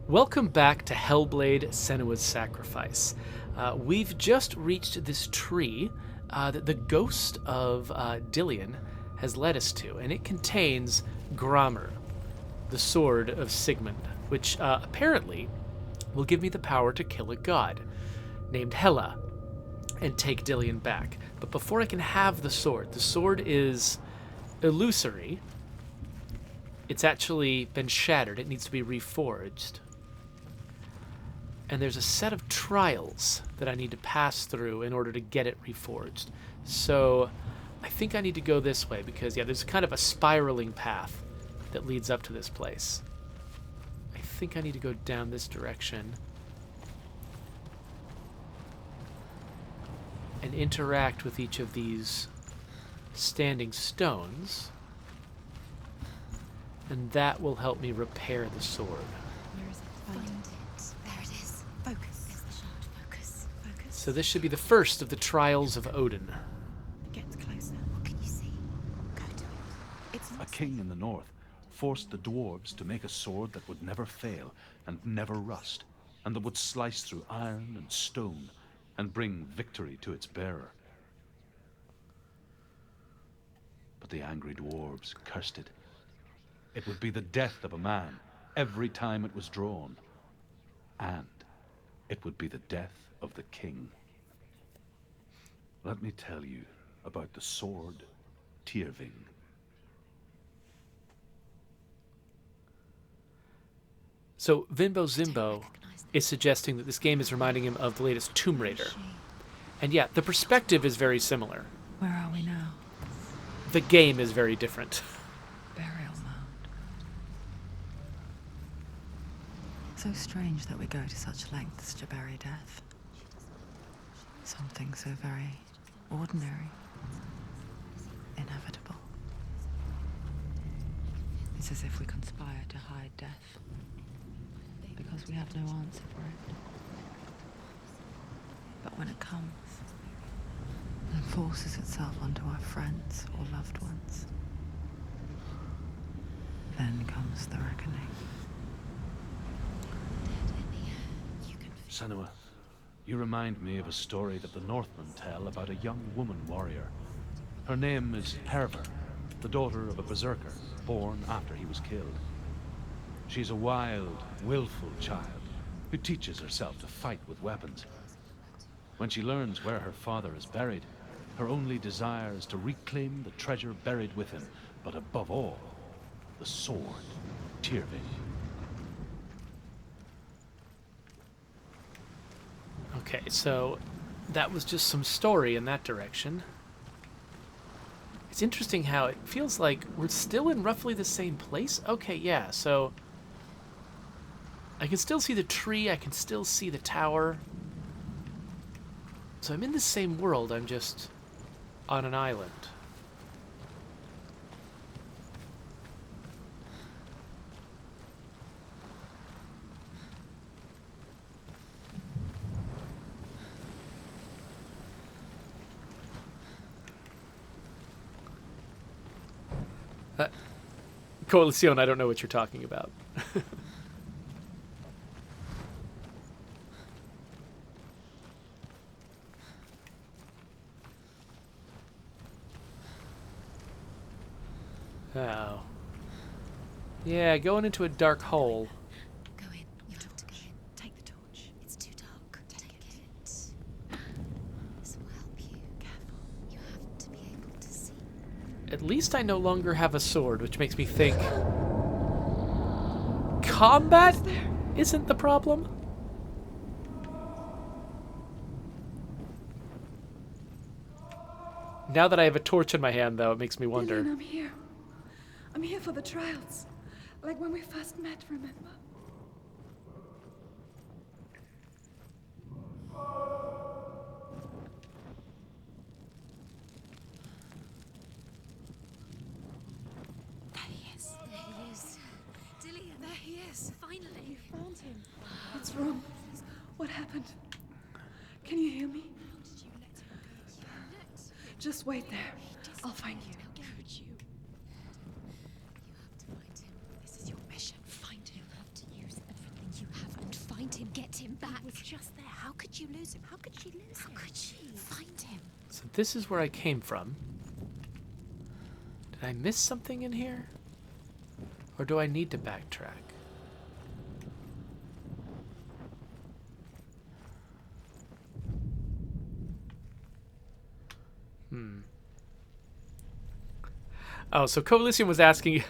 Welcome back to Hellblade: Senua's Sacrifice. We've just reached this tree that the ghost of Dillion has led us to, and it contains Gramr, the sword of Sigmund, which apparently will give me the power to kill a god named Hela and take Dillion back. But before I can have the sword is illusory. It's actually been shattered. It needs to be reforged. And there's a set of trials that I need to pass through in order to get it reforged. So I think I need to go this way because, yeah, there's kind of a spiraling path that leads up to this place. I think I need to go down this direction and interact with each of these standing stones, and that will help me repair the sword. Where is it? Find it. There it is. Focus. It's the shot. Focus. Focus. So this should be the first of the Trials of Odin. Get closer. What can you see? Go to it. It's A king in the north forced the dwarves to make a sword that would never fail and never rust, and that would slice through iron and stone and bring victory to its bearer. But the angry dwarves cursed it. It would be the death of a man every time it was drawn. And it would be the death of the king. Let me tell you about the sword Tyrving. So Vinbo Zimbo is suggesting that this game is reminding him of the latest Tomb Raider. And yeah, the perspective is very similar. Where are we now? The game is very different. Burial mound. So strange that we go to such lengths to bury death. Something so very ordinary. Inevitable. It's as if we conspire to hide death. Because we have no answer for it. But when it comes, and forces itself onto our friends or loved ones, then comes the reckoning. Senua, you remind me of a story that the Northmen tell about a young woman warrior. Her name is Hervor, the daughter of a berserker, born after he was killed. She's a wild, willful child who teaches herself to fight with weapons. When she learns where her father is buried, her only desire is to reclaim the treasure buried with him, but above all, the sword, Tyrving. Okay, so that was just some story in that direction. It's interesting how it feels like we're still in roughly the same place. Okay, yeah, so I can still see the tree, I can still see the tower. So I'm in the same world, I'm just on an island. Coalición, I don't know what you're talking about. Oh. Yeah, going into a dark hole. Go in. You have to go in. Take the torch. It's too dark. Take it. This will help you. Careful. You have to be able to see. At least I no longer have a sword, which makes me think combat isn't the problem. Now that I have a torch in my hand, though, it makes me wonder. Dylan, I'm here. I'm here for the trials. Like when we first met, remember? There he is. There he is. Dillion, there he is. Finally. You found him. What's wrong? What happened? Can you hear me? Did you let him go? Just wait there. I'll find you. You have to find him. This is your mission. Find him. You have to use everything you have him back. He was just there. How could you lose him? How could she lose him? How could she find him? So this is where I came from. Did I miss something in here? Or do I need to backtrack? Oh, so Coalition was asking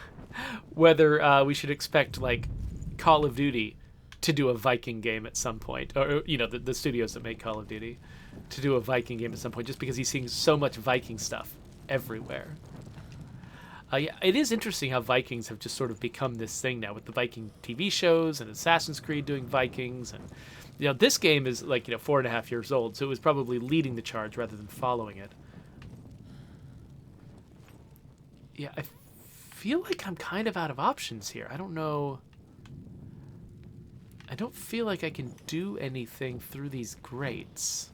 whether we should expect, like, Call of Duty to do a Viking game at some point. Or, you know, the studios that make Call of Duty to do a Viking game at some point, just because he's seeing so much Viking stuff everywhere. Yeah, it is interesting how Vikings have just sort of become this thing now with the Viking TV shows and Assassin's Creed doing Vikings. And, you know, this game is, like, 4.5 years old, so it was probably leading the charge rather than following it. Yeah, I feel like I'm kind of out of options here. I don't know. I don't feel like I can do anything through these grates.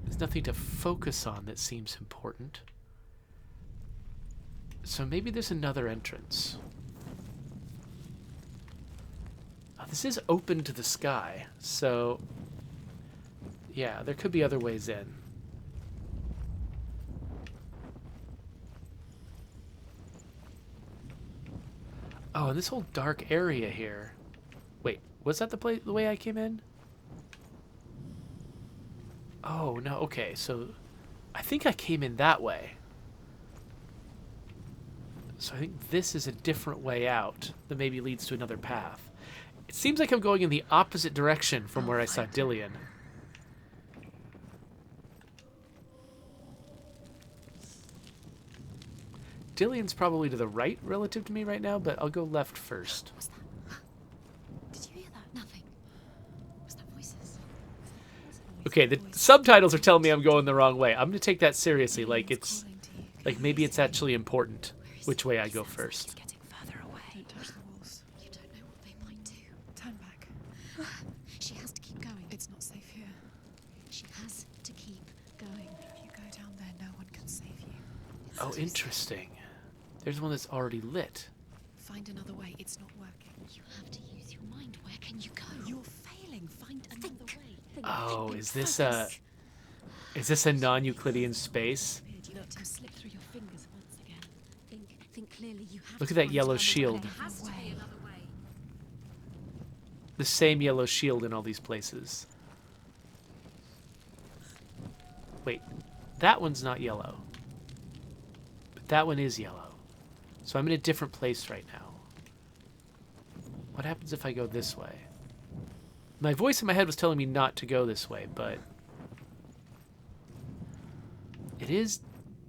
There's nothing to focus on that seems important. So maybe there's another entrance. Oh, this is open to the sky, so yeah, there could be other ways in. Oh, and this whole dark area here. Wait, was that the way I came in? Oh, no, okay, so I think I came in that way. So I think this is a different way out that maybe leads to another path. It seems like I'm going in the opposite direction from where I saw Dillion. Dillion's probably to the right relative to me right now, but I'll go left first. What's that? Did you hear that? Nothing. Was that voices? Okay, the subtitles are telling me I'm going the wrong way. I'm going to take that seriously, like it's... Like maybe it's actually important which way I go first. Getting further away. Don't touch the walls. You don't know what they might do. Turn back. She has to keep going. It's not safe here. She has to keep going. If you go down there, no one can save you. Oh, interesting. There's one that's already lit. Find another way. It's not working. You have to use your mind. Where can you go? You're failing. Find another way. Oh, is this a non-Euclidean space? Look, slip through your fingers once again. Think clearly. You have Look to at that find yellow another shield. way. Has to be another way. The same yellow shield in all these places. Wait, that one's not yellow. But that one is yellow. So I'm in a different place right now. What happens if I go this way? My voice in my head was telling me not to go this way, but it is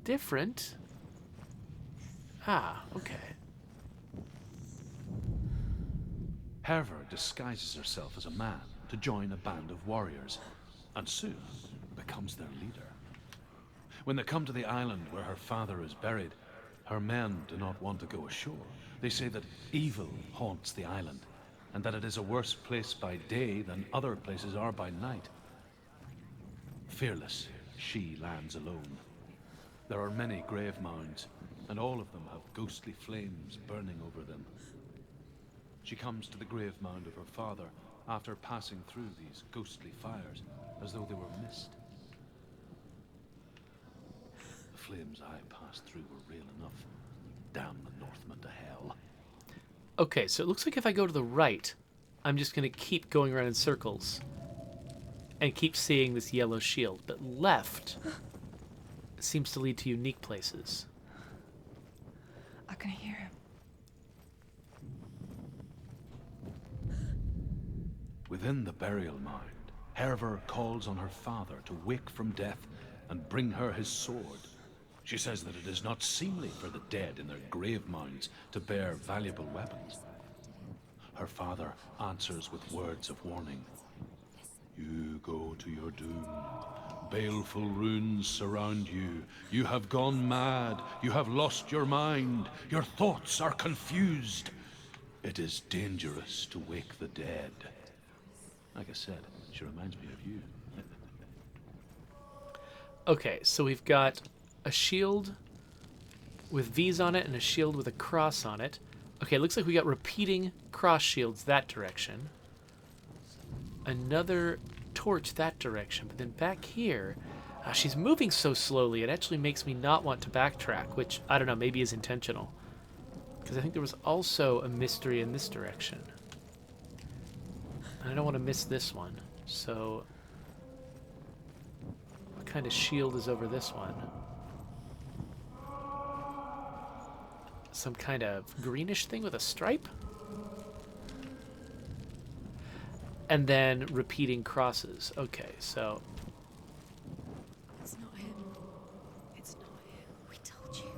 different. Ah, okay. Herver disguises herself as a man to join a band of warriors, and soon becomes their leader. When they come to the island where her father is buried, her men do not want to go ashore. They say that evil haunts the island, and that it is a worse place by day than other places are by night. Fearless, she lands alone. There are many grave mounds, and all of them have ghostly flames burning over them. She comes to the grave mound of her father after passing through these ghostly fires, as though they were mist. The flames I passed through were real enough. Damn the Northmen to hell. Okay, so it looks like if I go to the right, I'm just going to keep going around in circles and keep seeing this yellow shield. But left seems to lead to unique places. I can hear him. Within the burial mound, Herver calls on her father to wake from death and bring her his sword. She says that it is not seemly for the dead in their grave mounds to bear valuable weapons. Her father answers with words of warning. You go to your doom. Baleful runes surround you. You have gone mad. You have lost your mind. Your thoughts are confused. It is dangerous to wake the dead. Like I said, she reminds me of you. Okay, so we've got a shield with V's on it and a shield with a cross on it. Okay, it looks like we got repeating cross shields that direction. another torch that direction. But then back here, she's moving so slowly, it actually makes me not want to backtrack, which, I don't know, maybe is intentional. Because I think there was also a mystery in this direction. And I don't want to miss this one. So, what kind of shield is over this one? Some kind of greenish thing with a stripe? And then repeating crosses. Okay, so... It's not him. It's not him. We told you.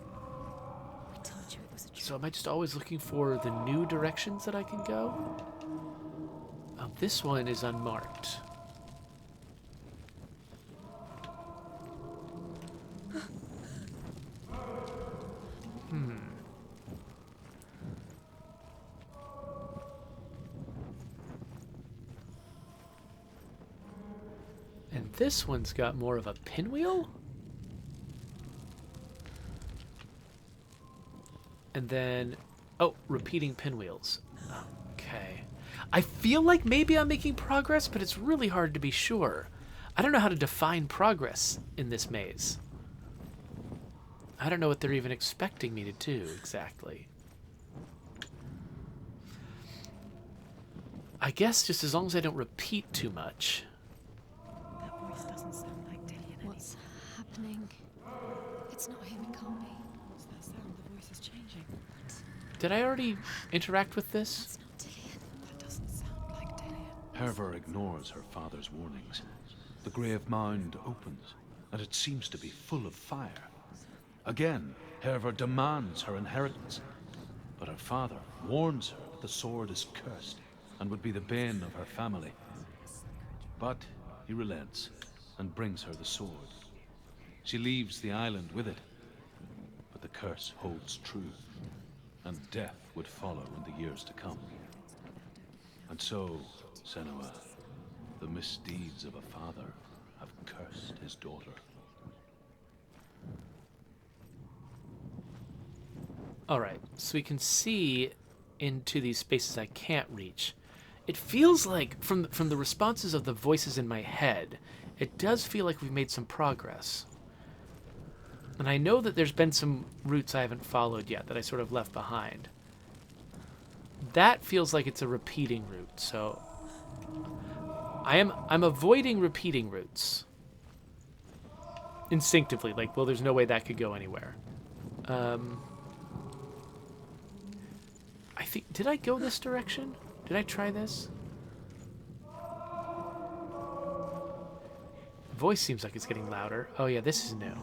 We told you it was a trick. So am I just always looking for the new directions that I can go? Oh, this one is unmarked. And this one's got more of a pinwheel? And then, oh, repeating pinwheels. Okay. I feel like maybe I'm making progress, but it's really hard to be sure. I don't know how to define progress in this maze. I don't know what they're even expecting me to do exactly. I guess just as long as I don't repeat too much. That voice doesn't sound like Dillian. What's happening? It's not him, it can't be. What's that sound? The voice is changing. Did I already interact with this? It's not Dillian. That doesn't sound like Dillian. Herver ignores her father's warnings. The grave mound opens, and it seems to be full of fire. Again, Herver demands her inheritance, but her father warns her that the sword is cursed and would be the bane of her family. But he relents and brings her the sword. She leaves the island with it, but the curse holds true, and death would follow in the years to come. And so, Senua, the misdeeds of a father have cursed his daughter. Alright, so we can see into these spaces I can't reach. It feels like, from the responses of the voices in my head, it does feel like we've made some progress. And I know that there's been some routes I haven't followed yet that I sort of left behind. That feels like it's a repeating route, so... I'm avoiding repeating routes. Instinctively, like, well, there's no way that could go anywhere. I think, did I go this direction? Did I try this? Voice seems like it's getting louder. Oh yeah, this is new.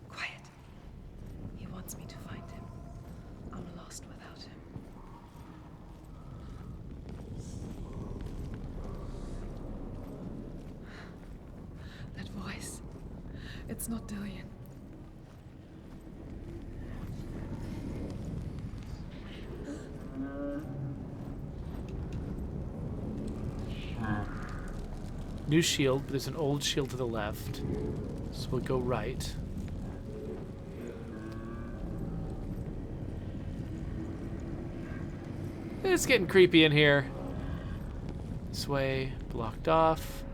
Quiet. He wants me to find him. I'm lost without him. That voice. It's not Dillian. New shield, but there's an old shield to the left. So we'll go right. It's getting creepy in here. This way, blocked off.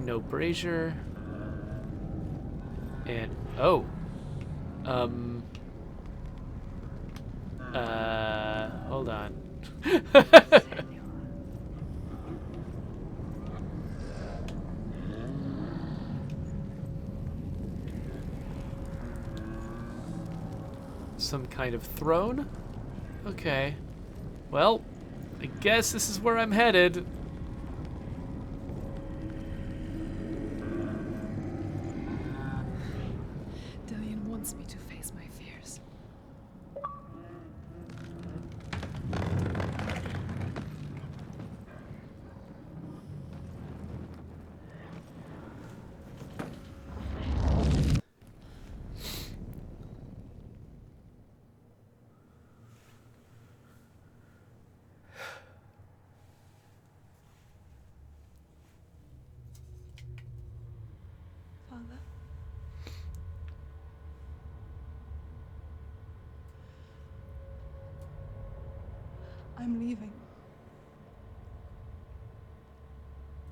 No brazier. And, oh. Hold on. Some kind of throne? Okay. Well, I guess this is where I'm headed. Dillian wants me to face my fears. Father? I'm leaving.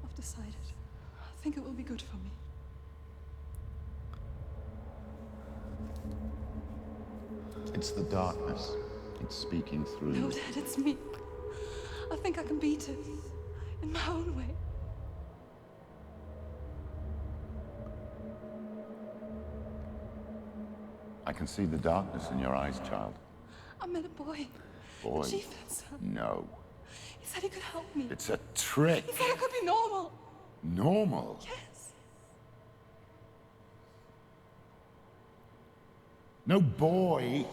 I've decided. I think it will be good for me. It's the darkness. It's speaking through No, you. Dad, it's me. I think I can beat it. In my own way. I can see the darkness in your eyes, child. I met a boy. Boy. The chieftain's son. No. He said he could help me. It's a trick. He said I could be normal. Normal. Yes. No boy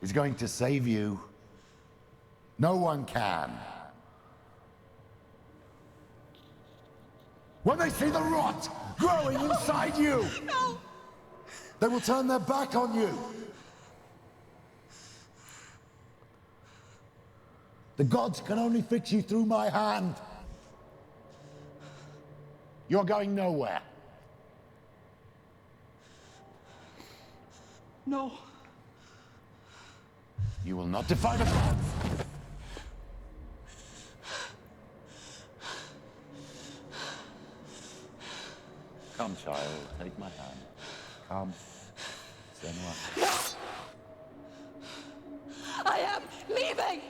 is going to save you. No one can. When they see the rot growing inside you, No. they will turn their back on you. The gods can only fix you through my hand. You're going nowhere. No. You will not defy the gods. Come, child, take my hand. Come. Senua. I am leaving.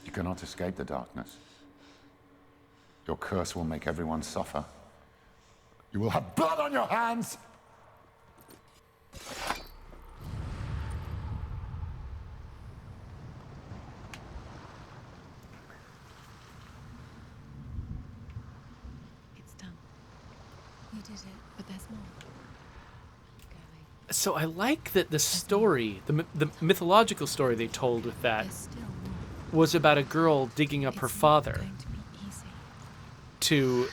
You cannot escape the darkness. Your curse will make everyone suffer. You will have blood on your hands! It's done. You did it. But there's more. Going. So I like that the story, the mythological story they told with that, There's still more. was about a girl digging up her It's not father going to be easy.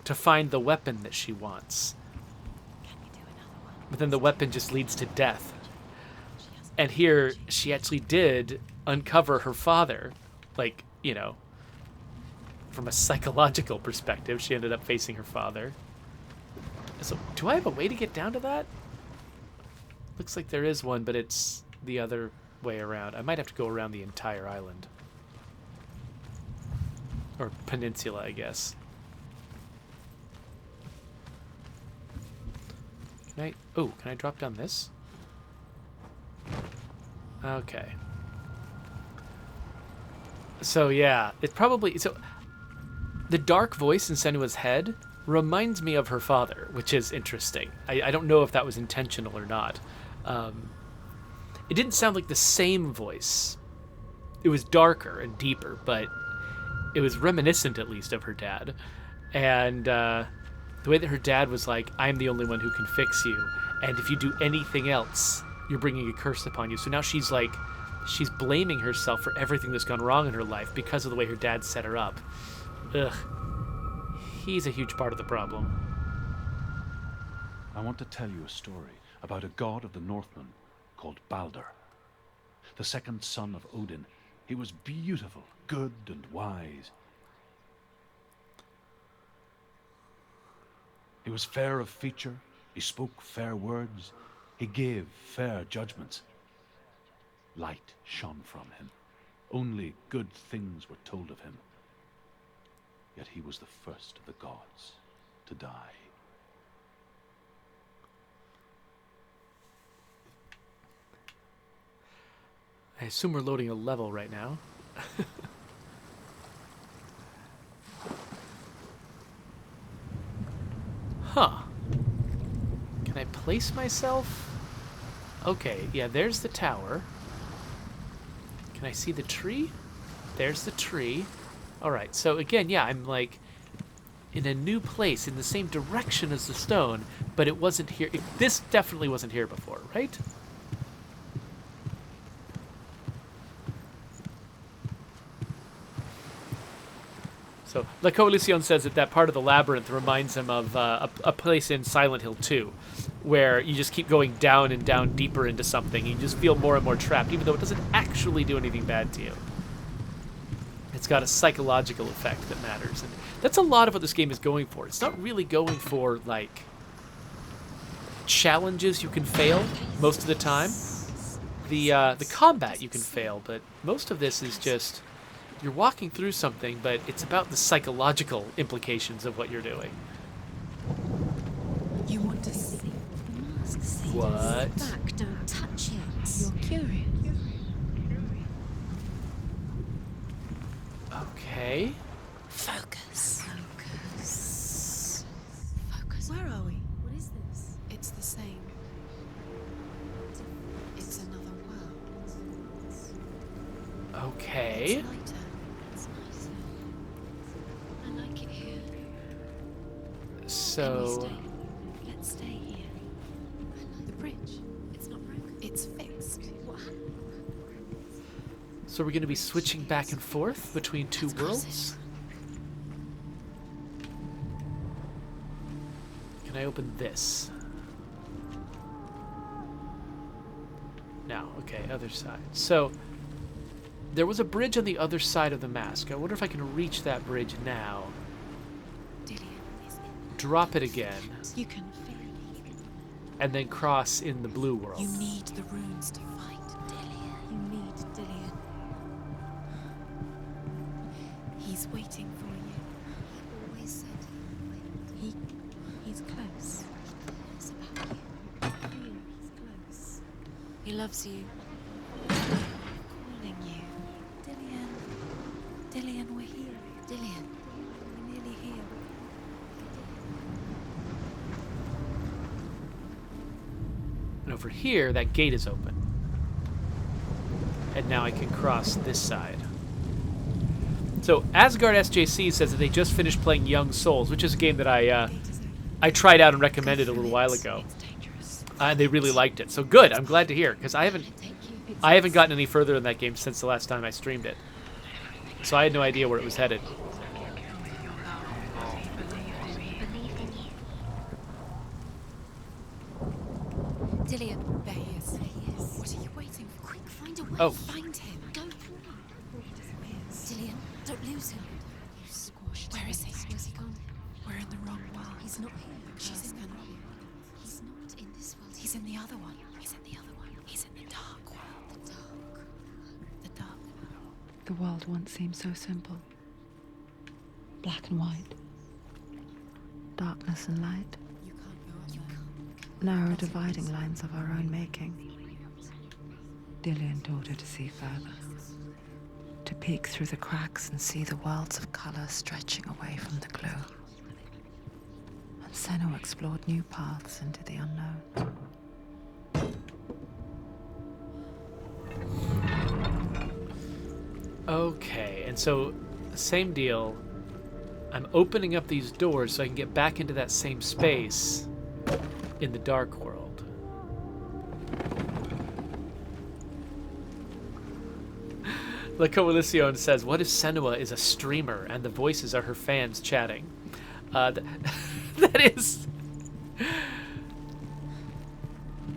to find the weapon that she wants. Can we do another one? But then the weapon just leads to death. And here, she actually did uncover her father. Like, you know, from a psychological perspective, she ended up facing her father. So, do I have a way to get down to that? Looks like there is one, but it's the other way around. I might have to go around the entire island. Or peninsula, I guess. Can I drop down this? Okay. So yeah, it probably, the dark voice in Senua's head reminds me of her father, which is interesting. I don't know if that was intentional or not. It didn't sound like the same voice. It was darker and deeper, but it was reminiscent at least of her dad. And the way that her dad was like, I'm the only one who can fix you, and if you do anything else, you're bringing a curse upon you. So now she's like, she's blaming herself for everything that's gone wrong in her life because of the way her dad set her up. Ugh. He's a huge part of the problem. I want to tell you a story about a god of the Northmen called Balder. The second son of Odin. He was beautiful, good, and wise. He was fair of feature, he spoke fair words, he gave fair judgments. Light shone from him. Only good things were told of him. Yet he was the first of the gods to die. I assume we're loading a level right now. Huh. Can I place myself? Okay, yeah, there's the tower. Can I see the tree? There's the tree. Alright, so again, yeah, I'm like in a new place, in the same direction as the stone, but it wasn't here. This definitely wasn't here before, right? So, La Coalition says that part of the labyrinth reminds him of a place in Silent Hill 2, where you just keep going down and down deeper into something, and you just feel more and more trapped, even though it doesn't actually do anything bad to you. It's got a psychological effect that matters, and that's a lot of what this game is going for. It's not really going for, like, challenges you can fail most of the time. The combat you can fail, but most of this is just you're walking through something, but it's about the psychological implications of what you're doing. You want to see? The mask says What? back, don't touch it. You're curious. Okay. Focus. Focus. Focus. Where are we? What is this? It's the same. It's another world. Okay. It's lighter. It's nicer. I like it here. So, Let's stay here. The bridge. It's not broken. It's fixed. What happened? so we're going to be switching back and forth between two worlds. Can I open this? No. Okay, other side. So there was a bridge on the other side of the mask. I wonder if I can reach that bridge now. Dillian, Drop it again, you can feel it. and then cross in the blue world. You need the runes to fight. Dillian. You need Dillian. He's waiting for you. Always said He's close. it's about you. Here, he's close. He loves you. Calling you. Dillian. Dillian, we're here. Dillian. We're nearly here. And over here, that gate is open. And now I can cross this side. So Asgard SJC says that they just finished playing Young Souls, which is a game that I tried out and recommended a little while ago. It's dangerous. And they really liked it. So good, I'm glad to hear, because I haven't gotten any further in that game since the last time I streamed it. So I had no idea where it was headed. Dillian. There he is. There he is. What are you waiting for? Quick, find a way. Oh. Find him. Go for it. Dillian, don't lose him. You squashed Where him. is he? Where's he gone? We're in the wrong world. He's not here. She's in the He's not in this world. He's in the other one. He's in the other one. He's in the dark world. the dark. The dark world. The world once seemed so simple. Black and white. Darkness and light. You can't go on You there. can't. Narrow dividing lines of our own making. Dillian taught her to see further. To peek through the cracks and see the worlds of color stretching away from the glow. And Senua explored new paths into the unknown. Okay, and so same deal. I'm opening up these doors so I can get back into that same space in the dark world. Lacoalición says, what if Senua is a streamer and the voices are her fans chatting? That is...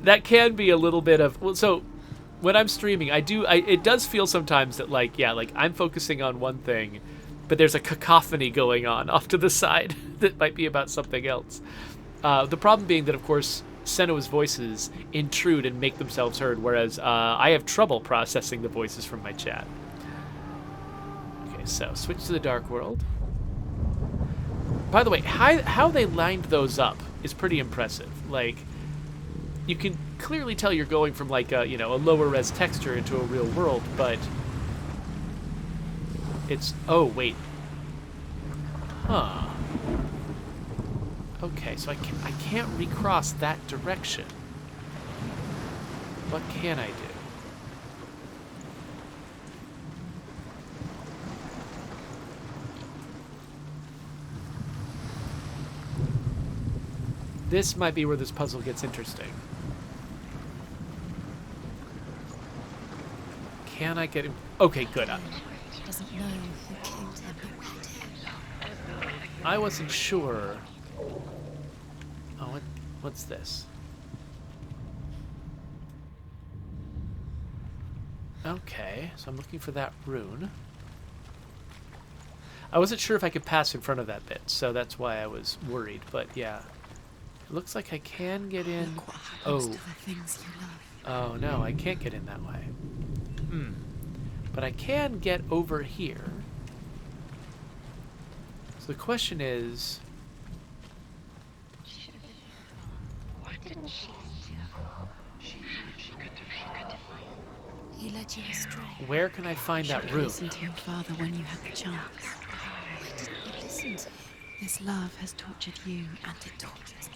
That can be a little bit of... Well, so when I'm streaming, it does feel sometimes that, like, yeah, like I'm focusing on one thing, but there's a cacophony going on off to the side that might be about something else. The problem being that, of course, Senua's voices intrude and make themselves heard, whereas I have trouble processing the voices from my chat. Okay, so switch to the Dark World. By the way, how they lined those up is pretty impressive. Like, you can clearly tell you're going from, like, a lower res texture into a real world, but it's... Oh, wait. Huh. Okay, so I can't recross that direction. What can I do? This might be where this puzzle gets interesting. Can I get him? Okay, good. He doesn't know who killed him. I wasn't sure. Oh, what's this? Okay, so I'm looking for that rune. I wasn't sure if I could pass in front of that bit, so that's why I was worried, but yeah. It looks like I can get in. Look what happens Oh, to the things you love. Oh no, I can't get in that way. But I can get over here. So the question is... He led you astray. where can I find that rune? Listen to your father when you had the chance. Why didn't you listen to him? This love has tortured you, and it tortures me.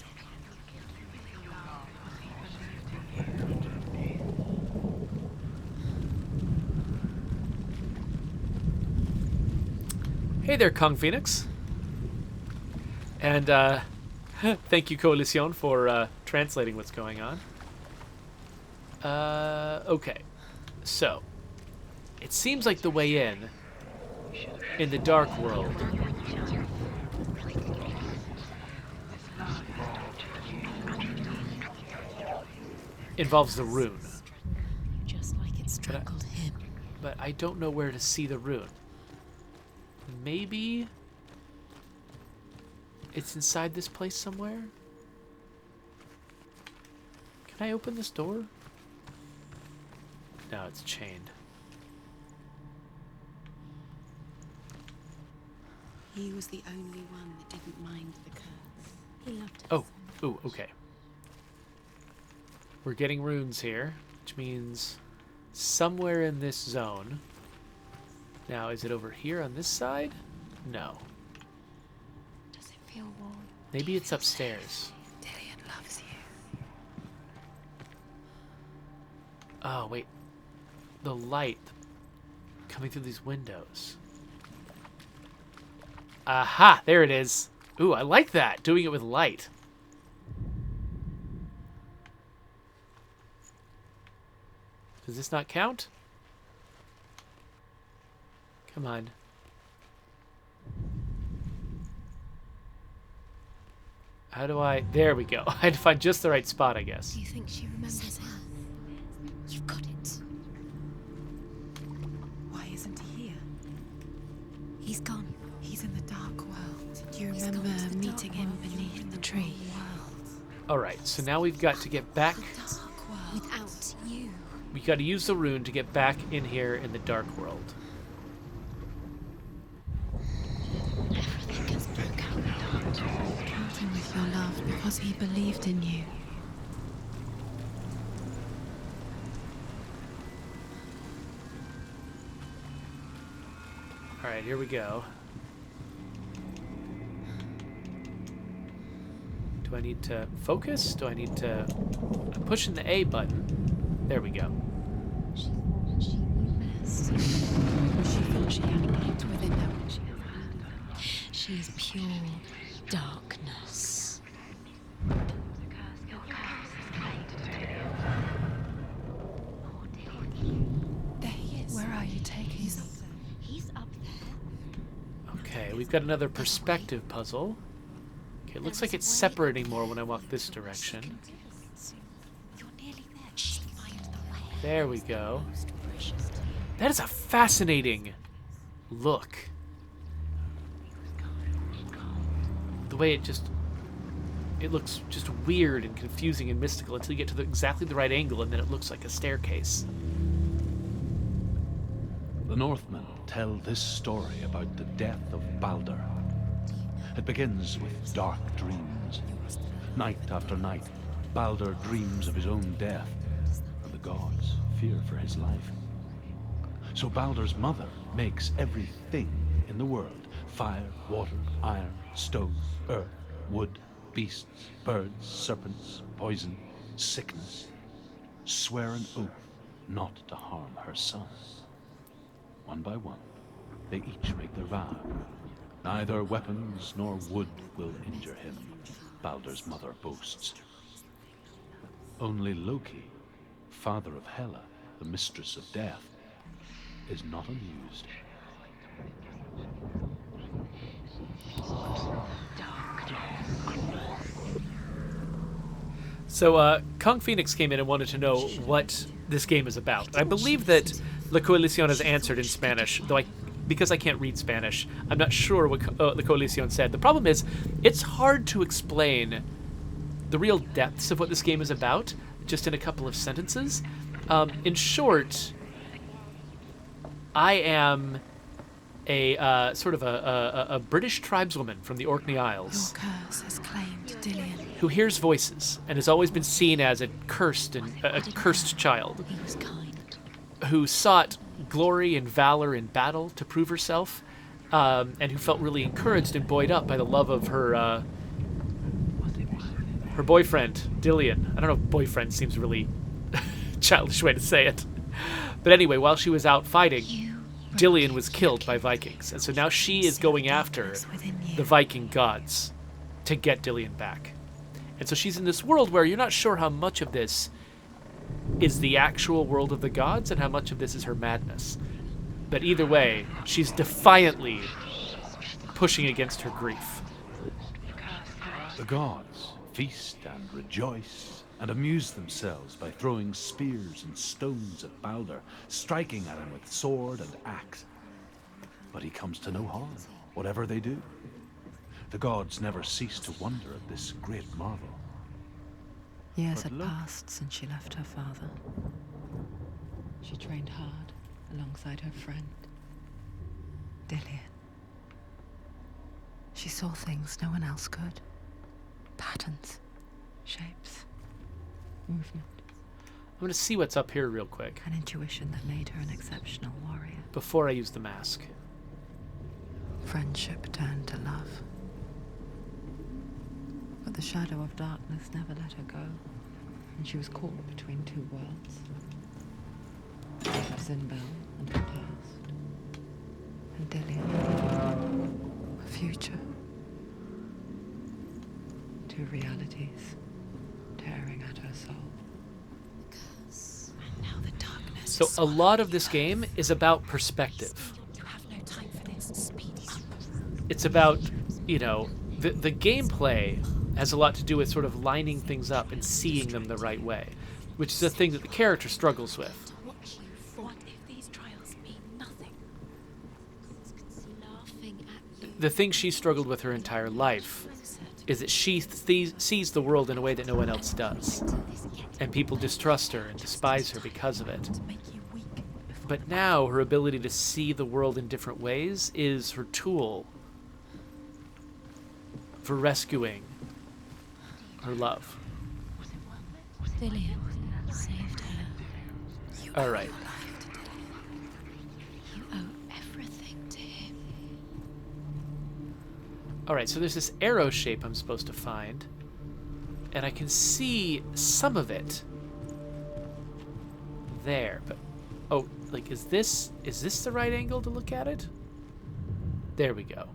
Hey there, Kong Phoenix. And thank you, Coalition, for translating what's going on. Okay. So, it seems like the way in the Dark World, involves the rune. Just like it strangled him. But I don't know where to see the rune. Maybe it's inside this place somewhere? Can I open this door? No, it's chained. He was the only one that didn't mind the curse. He loved us. Oh, ooh, okay. We're getting runes here, which means somewhere in this zone. Now, is it over here on this side? No. Does it feel warm? Maybe it's upstairs. Dillion loves you. Oh, wait. The light coming through these windows. Aha! There it is. Ooh, I like that. Doing it with light. Does this not count? Come on. How do I... There we go. I had to find just the right spot, I guess. Do you think she remembers him? You've got it. Why isn't he here? He's gone. He's in the dark world. Do you He's remember gone to the meeting dark him world. beneath the tree? Alright, so now we've got to get back... Dark world. Without you. We got to use the rune to get back in here in the Dark World. Everything has broke out. Killed him with your love because he believed in you. Alright, here we go. Do I need to focus? Do I need to... I'm pushing the A button. There we go. She thought she knew best. She thought she had light within her when she never had. She is pure darkness. There he is. Where are you taking He's us? up there. He's up there. Okay, we've got another perspective puzzle. Okay, it looks like it's separating more when I walk this direction. You're nearly there. She find the way. There we go. Most precious to you. That is a fascinating look. The way it looks just weird and confusing and mystical until you get to exactly the right angle, and then it looks like a staircase. The Northmen tell this story about the death of Baldur. It begins with dark dreams. Night after night, Baldur dreams of his own death, and the gods fear for his life. So Baldur's mother makes everything in the world: fire, water, iron, stone, earth, wood, beasts, birds, serpents, poison, sickness. Swear an oath not to harm her son. One by one, they each make their vow. Neither weapons nor wood will injure him, Baldur's mother boasts. Only Loki, father of Hela, the mistress of death, is not amused. So, Kong Phoenix came in and wanted to know what this game is about. I believe that La Coalición has answered in Spanish, though because I can't read Spanish, I'm not sure what La Coalición said. The problem is, it's hard to explain the real depths of what this game is about, just in a couple of sentences. In short, I am a sort of a British tribeswoman from the Orkney Isles Your curse has claimed Dillion. who hears voices and has always been seen as a cursed child He was kind. who sought glory and valor in battle to prove herself, and who felt really encouraged and buoyed up by the love of her boyfriend, Dillion. I don't know if boyfriend seems a really childish way to say it. But anyway, while she was out fighting, Dillion was killed by Vikings. And so now she is going after the Viking gods to get Dillion back. And so she's in this world where you're not sure how much of this is the actual world of the gods and how much of this is her madness. But either way, she's defiantly pushing against her grief. The gods feast and rejoice and amuse themselves by throwing spears and stones at Balder, striking at him with sword and axe. But he comes to no harm, whatever they do. The gods never cease to wonder at this great marvel. Years But had look. passed since she left her father. She trained hard alongside her friend, Dillion. She saw things no one else could. Patterns, shapes, movement, I'm going to see what's up here real quick an intuition that made her an exceptional warrior. before I use the mask. Friendship turned to love. But the shadow of darkness never let her go, and she was caught between two worlds. Zinbel and her past, and Dillion, a future. Two realities tearing at her soul. And now the darkness So is a lot of this game is about perspective. You have no time for this. Speed up. It's about, the gameplay has a lot to do with sort of lining things up and seeing them the right way, which is a thing that the character struggles with. What if these trials mean nothing? Laughing at you. The thing she struggled with her entire life is that she sees the world in a way that no one else does. And people distrust her and despise her because of it. Make you weak. But now her ability to see the world in different ways is her tool for rescuing her love. Dillion saved her. All right. You owe everything to him. All right, so there's this arrow shape I'm supposed to find. And I can see some of it there, but is this the right angle to look at it? There we go.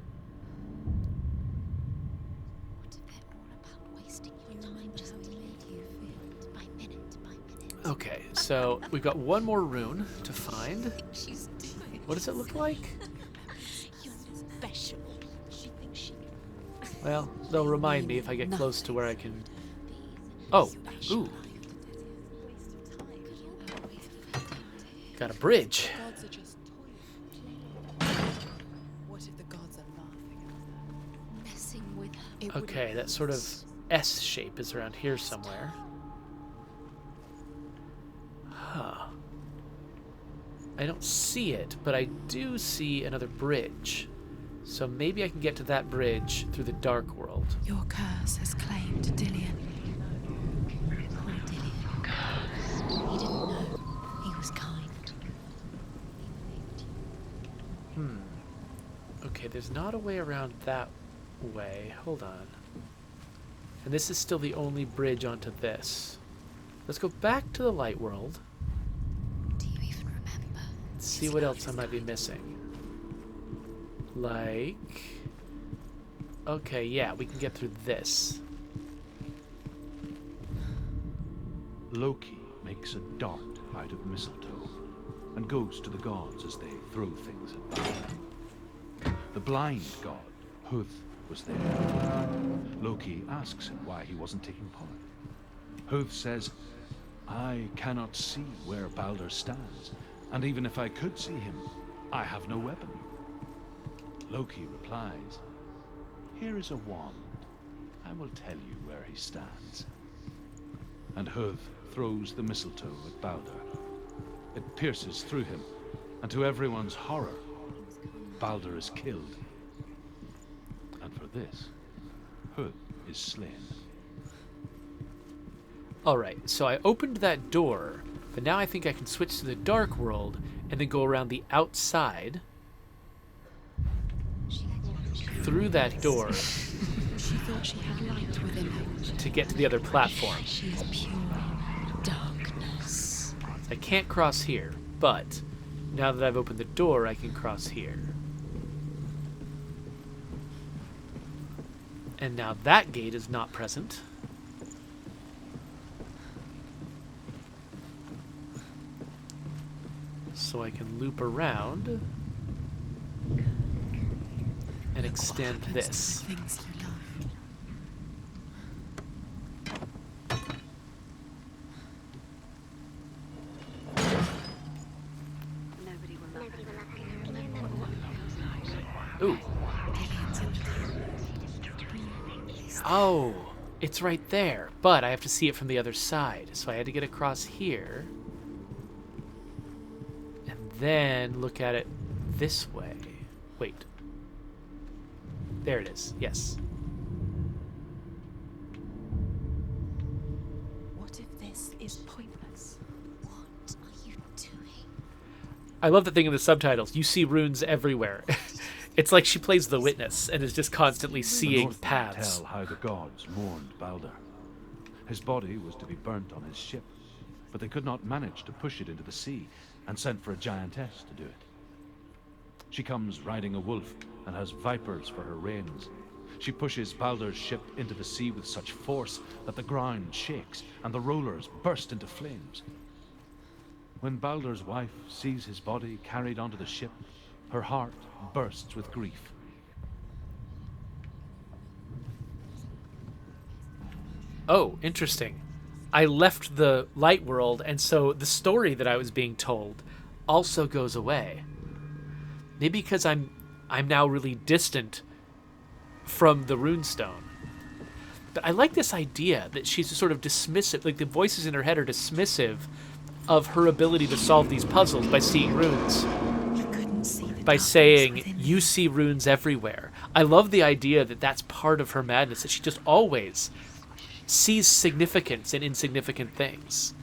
What if they're all about wasting your time just to make you feel by minute by minute? Okay, so we've got one more rune to find. She's doing. What does it look like? You're special. She thinks she Well, they'll remind me if I get close to where I can... Oh, ooh. Got a bridge. Gods are just toying. What if the gods are laughing at her? messing with her. It would Okay, that sort of S shape is around here somewhere. Huh. I don't see it, but I do see another bridge. So maybe I can get to that bridge through the dark world. Your curse has claimed Dillion. Poor Dillion. He didn't know. He was kind. Okay, there's not a way around that way. Hold on. And this is still the only bridge onto this. Let's go back to the light world. Do you even remember? See what else I might be missing. Like... Okay, yeah, we can get through this. Loki makes a dart out of mistletoe and goes to the gods as they throw things at Balder. The blind god, Huth, was there. Loki asks him why he wasn't taking part. Huth says, I cannot see where Balder stands, and even if I could see him, I have no weapon. Loki replies, here is a wand. I will tell you where he stands. and Huth throws the mistletoe at Balder. It pierces through him, and to everyone's horror, Balder is killed. And for this, Huth is slain. Alright, so I opened that door, but now I think I can switch to the dark world and then go around the outside through that door She thought she had light within her. to get to the other platform. She is pure darkness. I can't cross here, but now that I've opened the door, I can cross here. And now that gate is not present. So I can loop around and extend this. Things you love. Ooh. Oh, it's right there, but I have to see it from the other side. So I had to get across here and then look at it this way. Wait. There it is. Yes. What if this is pointless? What are you doing? I love the thing in the subtitles. You see runes everywhere. It's like she plays the witness and is just constantly The seeing Northmen paths. tell how the gods mourned Balder. His body was to be burnt on his ship, but they could not manage to push it into the sea and sent for a giantess to do it. She comes riding a wolf and has vipers for her reins. She pushes Balder's ship into the sea with such force that the ground shakes and the rollers burst into flames. When Balder's wife sees his body carried onto the ship, her heart bursts with grief. Oh, interesting. I left the light world, and so the story that I was being told also goes away. Maybe because I'm now really distant from the runestone. But I like this idea that she's sort of dismissive, like the voices in her head are dismissive of her ability to solve these puzzles by seeing runes. You couldn't see the By darkness saying, within you see runes everywhere. I love the idea that that's part of her madness, that she just always sees significance in insignificant things.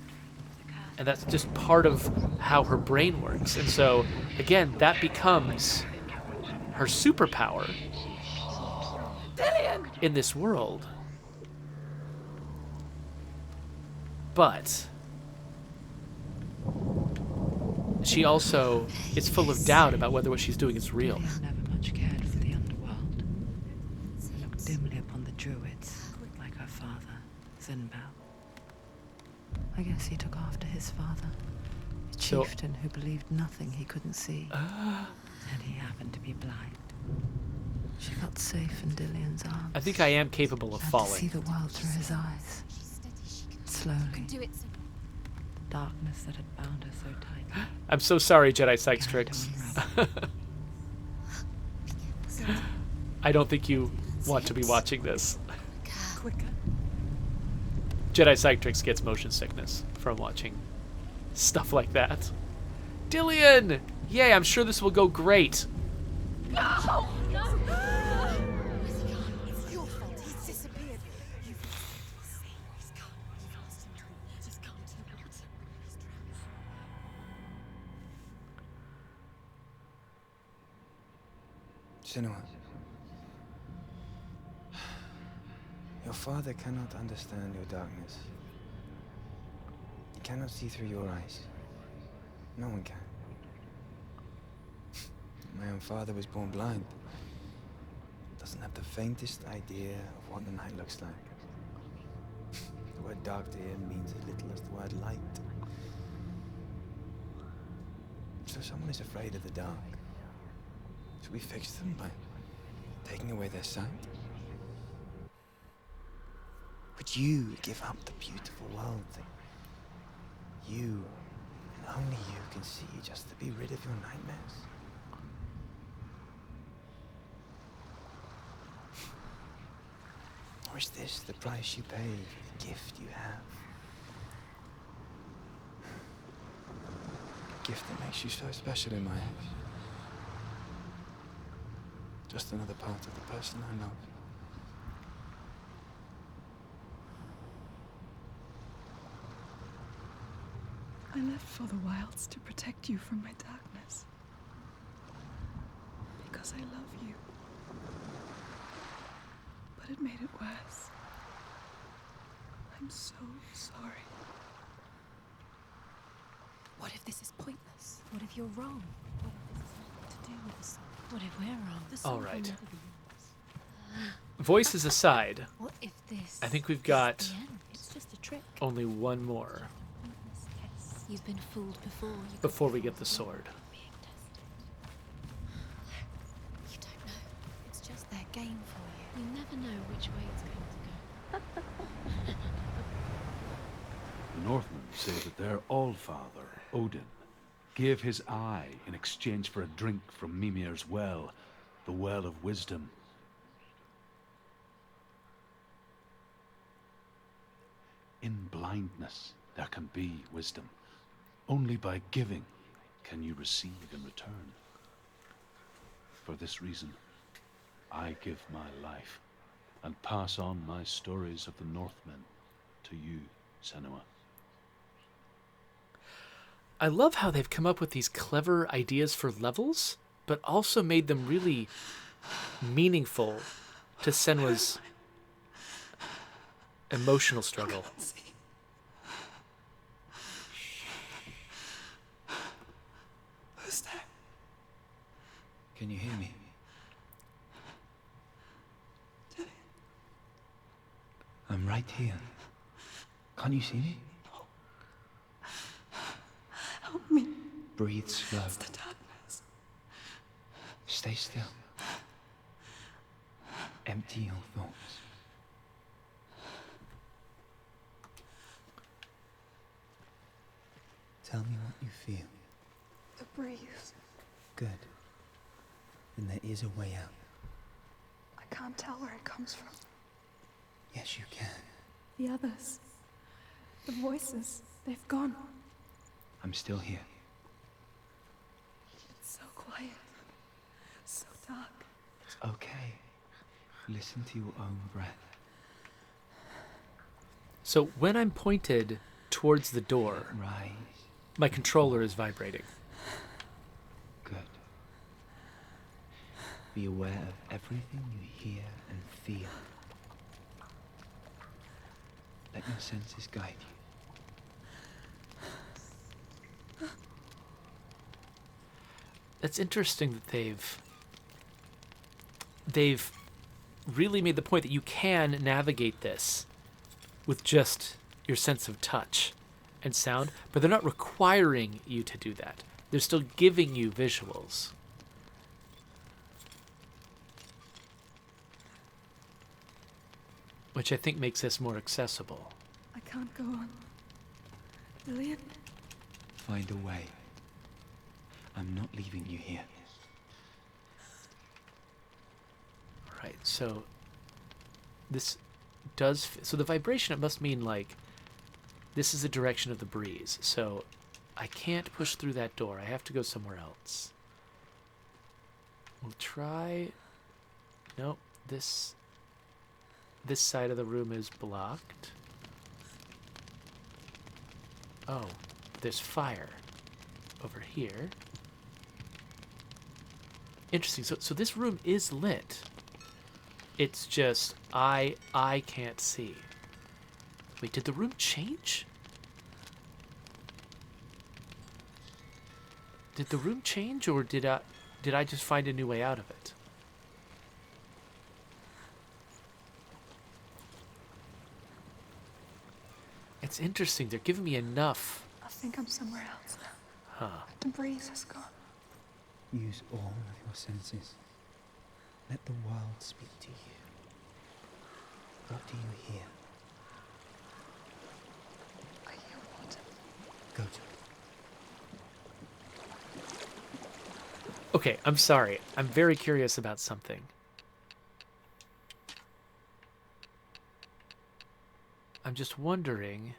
And that's just part of how her brain works. And so, again, that becomes her superpower in this world. But she also is full of doubt about whether what she's doing is real. Dillion never much cared for the underworld. She looked dimly upon the druids, like her father, Zinbao. I guess he took after his father, a So- chieftain who believed nothing he couldn't see. And he happened to be blind. She felt safe in Dillion's arms. I think I am capable of and to see falling. the world through his eyes. She's steady. She can Slowly, do it. the darkness that had bound her so tightly I'm so sorry, Jedi Sykes carried Tricks. to unravel. I don't think you want to be watching this. Quicker. Jedi Psych Tricks gets motion sickness from watching stuff like that. Dillion! Yay, I'm sure this will go great. Where's he gone? It's your fault. He's disappeared. You've he's gone. He's gone. Senua, your father cannot understand your darkness. He cannot see through your eyes. No one can. My own father was born blind. Doesn't have the faintest idea of what the night looks like. The word dark to him means as little as the word light. So someone is afraid of the dark. So we fix them by taking away their sight. But you give up the beautiful world thing. You, and only you, can see just to be rid of your nightmares. Or is this the price you pay for the gift you have? gift that makes you so special in my eyes. Just another part of the person I love. I left for the wilds to protect you from my darkness. Because I love you. But it made it worse. I'm so sorry. What if this is pointless? What if you're wrong? What if this has nothing to do with the song? What if we're wrong? The song All will right. never be yours. Voices aside, What if this I think we've is got the end? It's just a trick. only one more Pointless test. You've been fooled before. You before we get the sword. being tested. You don't know. It's just their game for you. You never know which way it's going to go. The Northmen say that their allfather, Odin, gave his eye in exchange for a drink from Mimir's well, the Well of Wisdom. In blindness, there can be wisdom. Only by giving can you receive in return. For this reason, I give my life and pass on my stories of the Northmen to you, Senua. I love how they've come up with these clever ideas for levels, but also made them really meaningful to Senua's emotional struggle. Who's that? Can you hear me? I'm right here. Can't you see me? Help me. Breathe slow. It's the darkness. Stay still. Empty your thoughts. Tell me what you feel. The breeze. Good. Then there is a way out. I can't tell where it comes from. Yes, you can. The others. The voices. They've gone. I'm still here. It's so quiet. So dark. It's okay. Listen to your own breath. So when I'm pointed towards the door, Rise. my controller is vibrating. Good. Be aware of everything you hear and feel. Let your senses guide you. It's interesting that they've really made the point that you can navigate this with just your sense of touch and sound, but they're not requiring you to do that. They're still giving you visuals. Which I think makes this more accessible. I can't go on. Lillian? Find a way. I'm not leaving you here. Right, so this does... So the vibration, it must mean, like, this is the direction of the breeze. So I can't push through that door. I have to go somewhere else. We'll try... Nope, this side of the room is blocked. Oh, there's fire over here. Interesting. So this room is lit. It's just I can't see. Wait, did the room change? Did the room change, or did I just find a new way out of it? It's interesting. They're giving me enough. I think I'm somewhere else now. Huh. The breeze is gone. Use all of your senses. Let the world speak to you. What do you hear? I hear water. Go to it. Okay, I'm sorry. I'm very curious about something. I'm just wondering...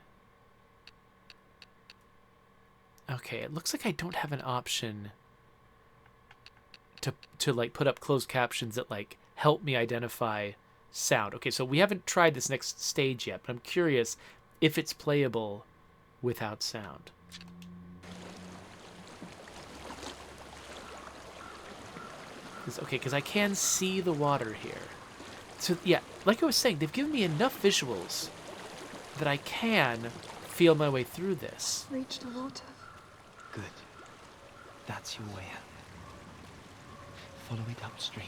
Okay, it looks like I don't have an option to like put up closed captions that like help me identify sound. Okay, so we haven't tried this next stage yet, but I'm curious if it's playable without sound. Because I can see the water here. So yeah, like I was saying, they've given me enough visuals that I can feel my way through this. Reach the water. Good. That's your way out. Follow it upstream.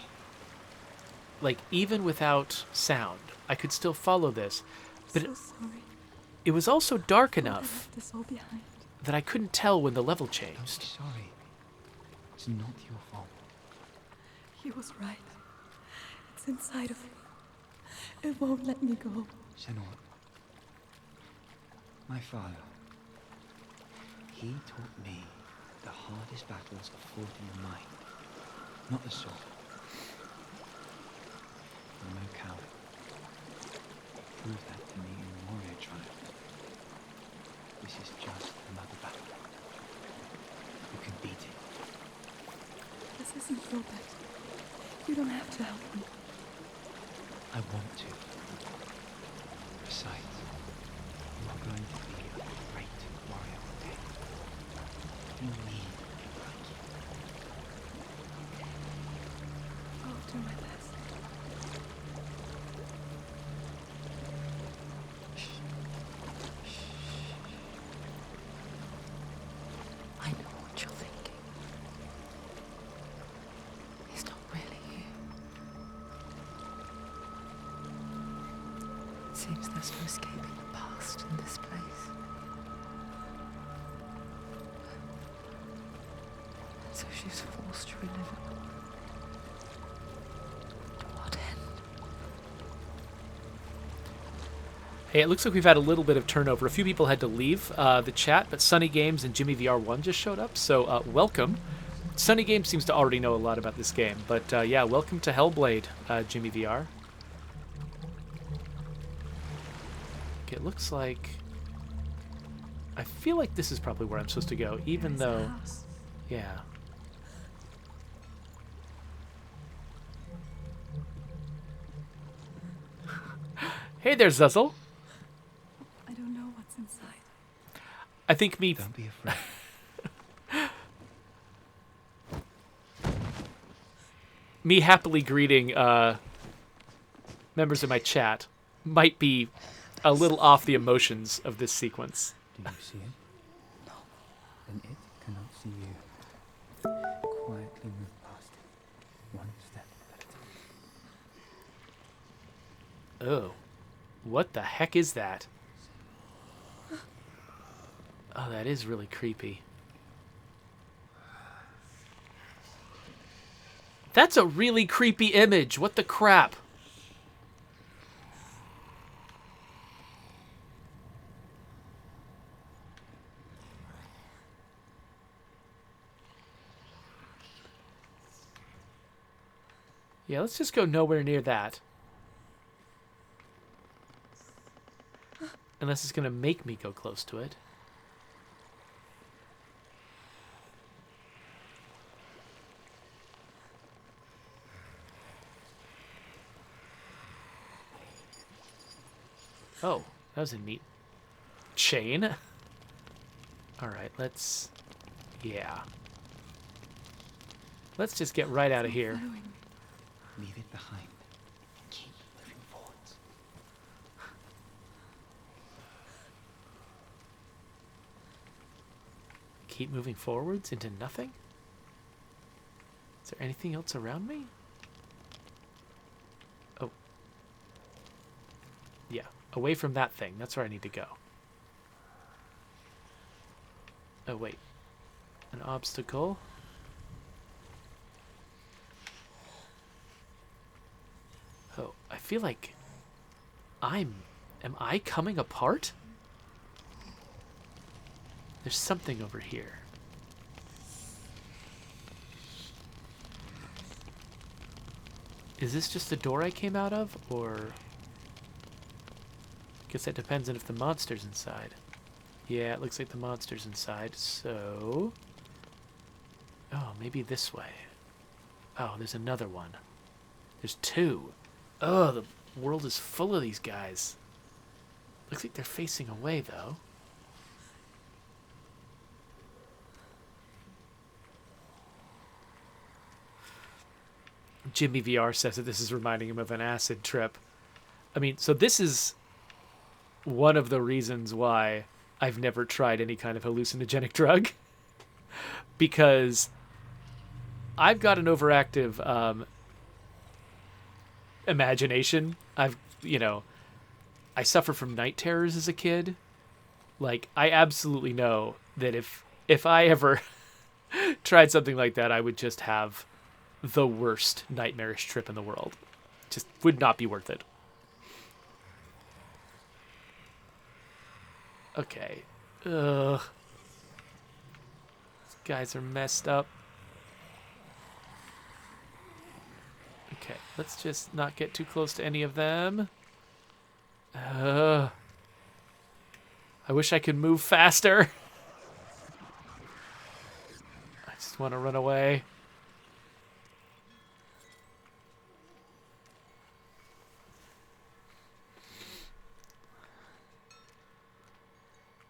Like, even without sound, I could still follow this. But So sorry. it was also dark Thought I enough left this all behind. that I couldn't tell when the level Don't be changed. sorry. It's not your fault. He was right. It's inside of me. It won't let me go. Senua. My father. He taught me the hardest battles are fought in the mind, not the sword. I'm no coward. Prove that to me in warrior trial. This is just another battle. You can beat it. This isn't your battle. You don't have to help me. I want to. Besides, you are going to be a great warrior one day. You need I'll do my best. I know what you're thinking. He's not really here. It seems there's no escaping the past in this place. And so she's forced to relive it. To what end? Hey, it looks like we've had a little bit of turnover. A few people had to leave the chat, but Sunny Games and Jimmy VR1 just showed up, so welcome. Sunny Games seems to already know a lot about this game, but yeah, welcome to Hellblade, Jimmy VR. Okay, it looks like... I feel like this is probably where I'm supposed to go, even There is a though... house. Yeah. Hey there, Zuzzle. I don't know what's inside. I think me... Don't be afraid. me happily greeting members of my chat might be a little off the emotions of this sequence. Do you see it? No. Then it cannot see you. Quietly move past it. One step at a time. Oh. What the heck is that? Oh, that is really creepy. That's a really creepy image. What the crap? Yeah, let's just go nowhere near that. Unless it's going to make me go close to it. Oh, that was a neat chain. Alright, let's... Yeah. Let's just get right out of here. Following me. Leave it behind. Keep moving forwards. Keep moving forwards into nothing? Is there anything else around me? Oh. Yeah, away from that thing. That's where I need to go. Oh, wait. An obstacle? Oh, I feel like am I coming apart? There's something over here. Is this just the door I came out of, or... Guess that depends on if the monster's inside. Yeah, it looks like the monster's inside, so... Oh, maybe this way. Oh, there's another one. There's two. Oh, the world is full of these guys. Looks like they're facing away, though. Jimmy VR says that this is reminding him of an acid trip. I mean, so this is one of the reasons why I've never tried any kind of hallucinogenic drug. Because I've got an overactive imagination. I suffer from night terrors as a kid. Like, I absolutely know that if I ever tried something like that, I would just have the worst nightmarish trip in the world. Just would not be worth it. Okay. Ugh. These guys are messed up. Okay, let's just not get too close to any of them. I wish I could move faster. I just want to run away.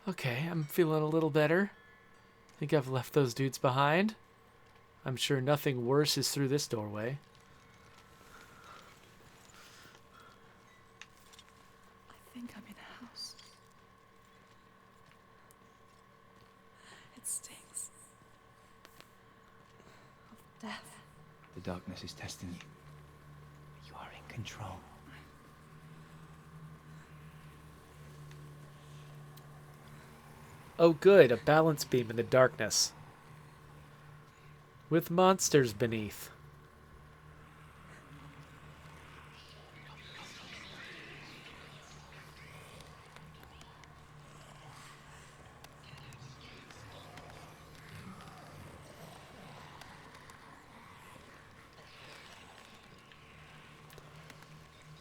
Okay, I'm feeling a little better. I think I've left those dudes behind. I'm sure nothing worse is through this doorway. I think I'm in a house. It stinks of death. The darkness is testing you. You are in control. Oh good, a balance beam in the darkness. With monsters beneath.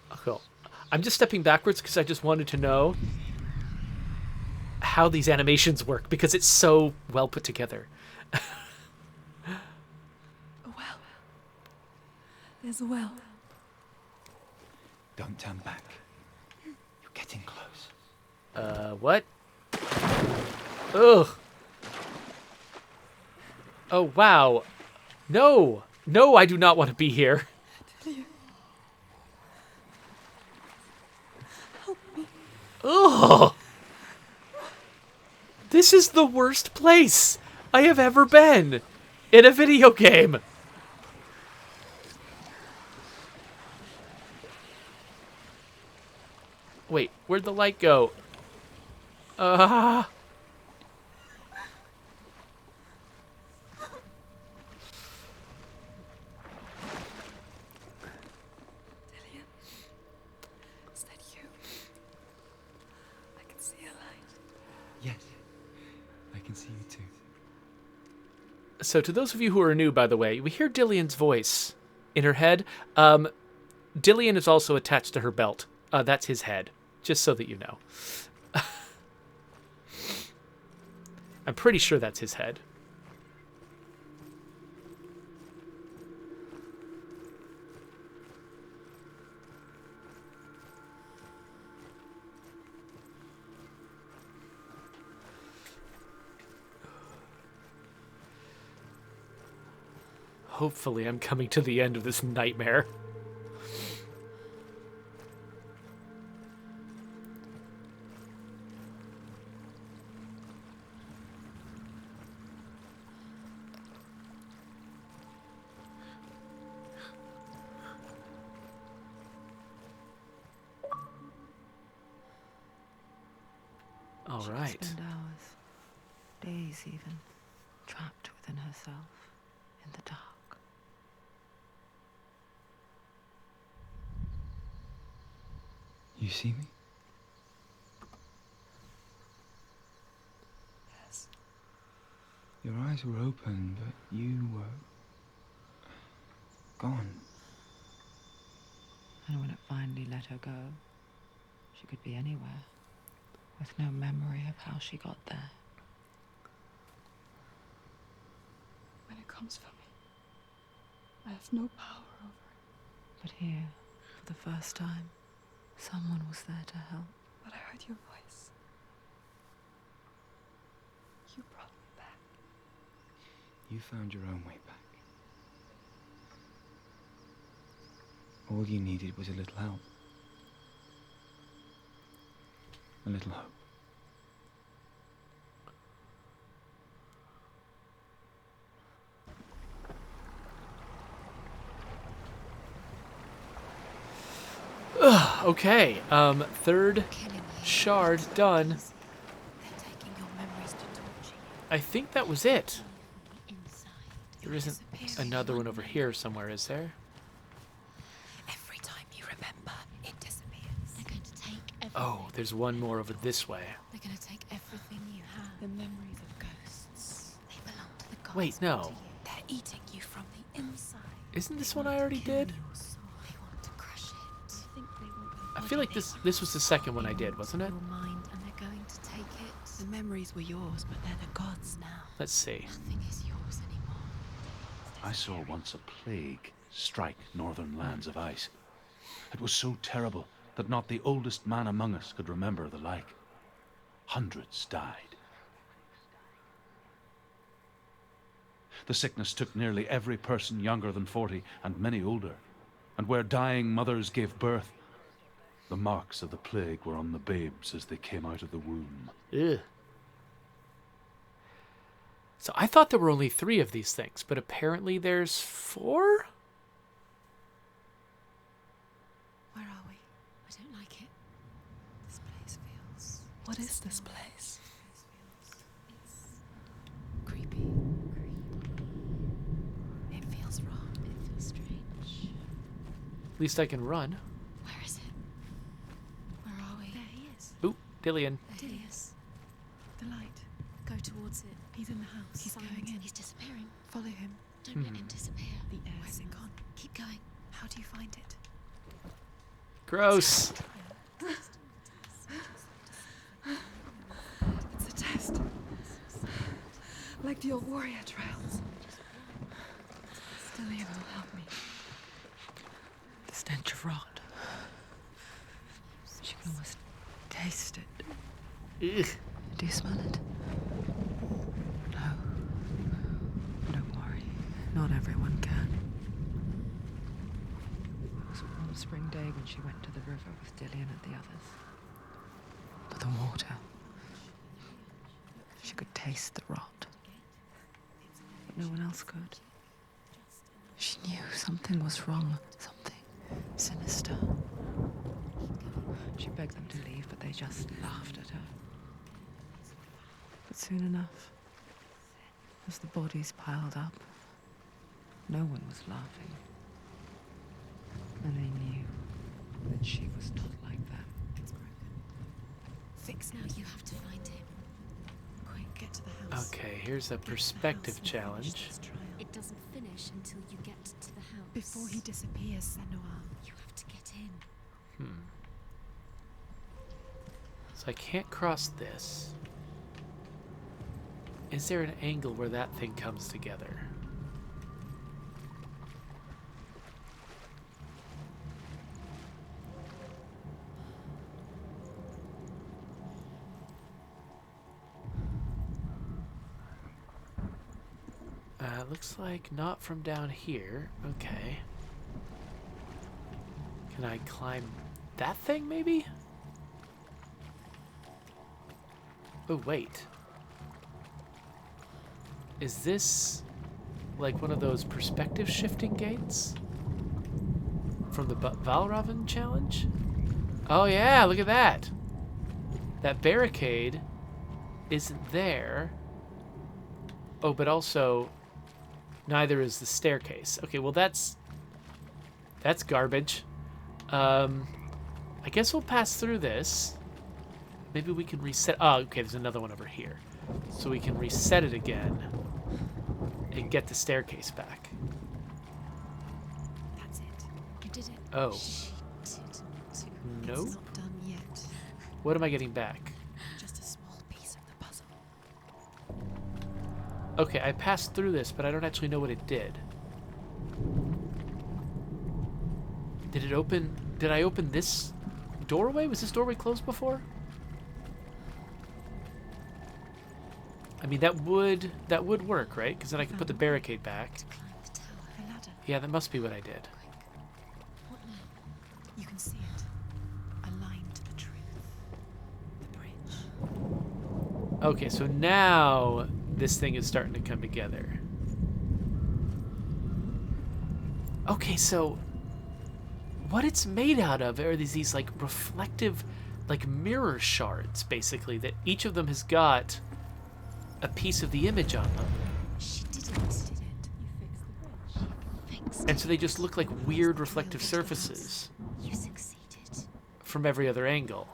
Cool. I'm just stepping backwards because I just wanted to know how these animations work because it's so well put together. A well. There's a well. Don't turn back. You're getting close. What? Ugh. Oh, wow. No. No, I do not want to be here. Help me. Ugh. This is the worst place I have ever been in a video game. Wait, where'd the light go? Dillian, is that you? I can see a light. Yes, I can see you too. So to those of you who are new, by the way, we hear Dillian's voice in her head. Dillian is also attached to her belt. That's his head, just so that you know. I'm pretty sure that's his head. Hopefully I'm coming to the end of this nightmare. All She right. could spend hours, days even, trapped within herself, in the dark. You see me? Yes. Your eyes were open, but you were gone. And when it finally let her go, she could be anywhere, with no memory of how she got there. When it comes for me, I have no power over it. But here, for the first time, someone was there to help. But I heard your voice. You brought me back. You found your own way back. All you needed was a little help. A little hope. Okay, third shard done. They're taking your memories to torture you. I think that was it. Inside. There isn't another one over here somewhere, is there? Every time you remember, it disappears. They're going to take everything. Oh, there's one more over this way. They're going to take everything you have. The memories of ghosts. They belong to the gods. Wait, not no. to you. They're eating you from the inside. Isn't this one I already did? Your soul. They want to crush it. Think they want I feel like this was the second one I did, wasn't it? Your mind, and they're going to take it. The memories were yours, but they're the gods now. Let's see. Nothing is yours anymore. I saw once a plague strike northern lands of ice. It was so terrible that not the oldest man among us could remember the like. Hundreds died. The sickness took nearly every person younger than 40 and many older. And where dying mothers gave birth, the marks of the plague were on the babes as they came out of the womb. Ugh. So I thought there were only 3 of these things, but apparently there's 4? Where are we? I don't like it. This place feels... What is this place? It's creepy. It feels wrong. It feels strange. At least I can run. Where is it? Where are we? There he is. Ooh, Dillian. There he is. The light. Go towards it. He's in the house. He's Silence. going in. He's disappearing. Follow him. Don't let him disappear. The air. Where's it gone? Keep going. How do you find it? Gross. It's a test. Like the old warrior trials. Dillian will help me. The stench of rot. She can almost taste it. Ugh. Do you smell it? No. Don't worry. Not everyone can. It was a warm spring day when she went to the river with Dillian and the others. For the water. She could taste the rot. But no one else could. She knew something was wrong. Something sinister. She begged them to leave, but they just laughed at her. But soon enough, as the bodies piled up, no one was laughing. And they knew that she was not like them. It's broken. Fix now. You have to find him. Quick, get to the house. Okay, here's a perspective challenge. It doesn't finish until you get to the house. Before he disappears, Senua. You have to get in. So I can't cross this. Is there an angle where that thing comes together? Looks like not from down here. Okay. Can I climb that thing, maybe? Oh, wait. Is this like one of those perspective shifting gates? From the Valravan challenge? Oh yeah, look at that. That barricade isn't there. Oh, but also neither is the staircase. Okay, well that's garbage. I guess we'll pass through this. Maybe we can reset. Oh, okay, there's another one over here. So we can reset it again and get the staircase back. That's it. You did it. Oh, She did too. no. It's not done yet. What am I getting back? Okay, I passed through this, but I don't actually know what it did. Did it open... Did I open this doorway? Was this doorway closed before? I mean, that would work, right? Because then I could put the barricade back. Climb the tower. The ladder. Yeah, that must be what I did. What now? You can see it. Aligned to the truth. The bridge. Okay, so now this thing is starting to come together. Okay, so what it's made out of are these like reflective, like mirror shards, basically, that each of them has got a piece of the image on them. She did it. You fixed the bridge. Fixed. And so they just look like weird reflective surfaces You succeeded. from every other angle.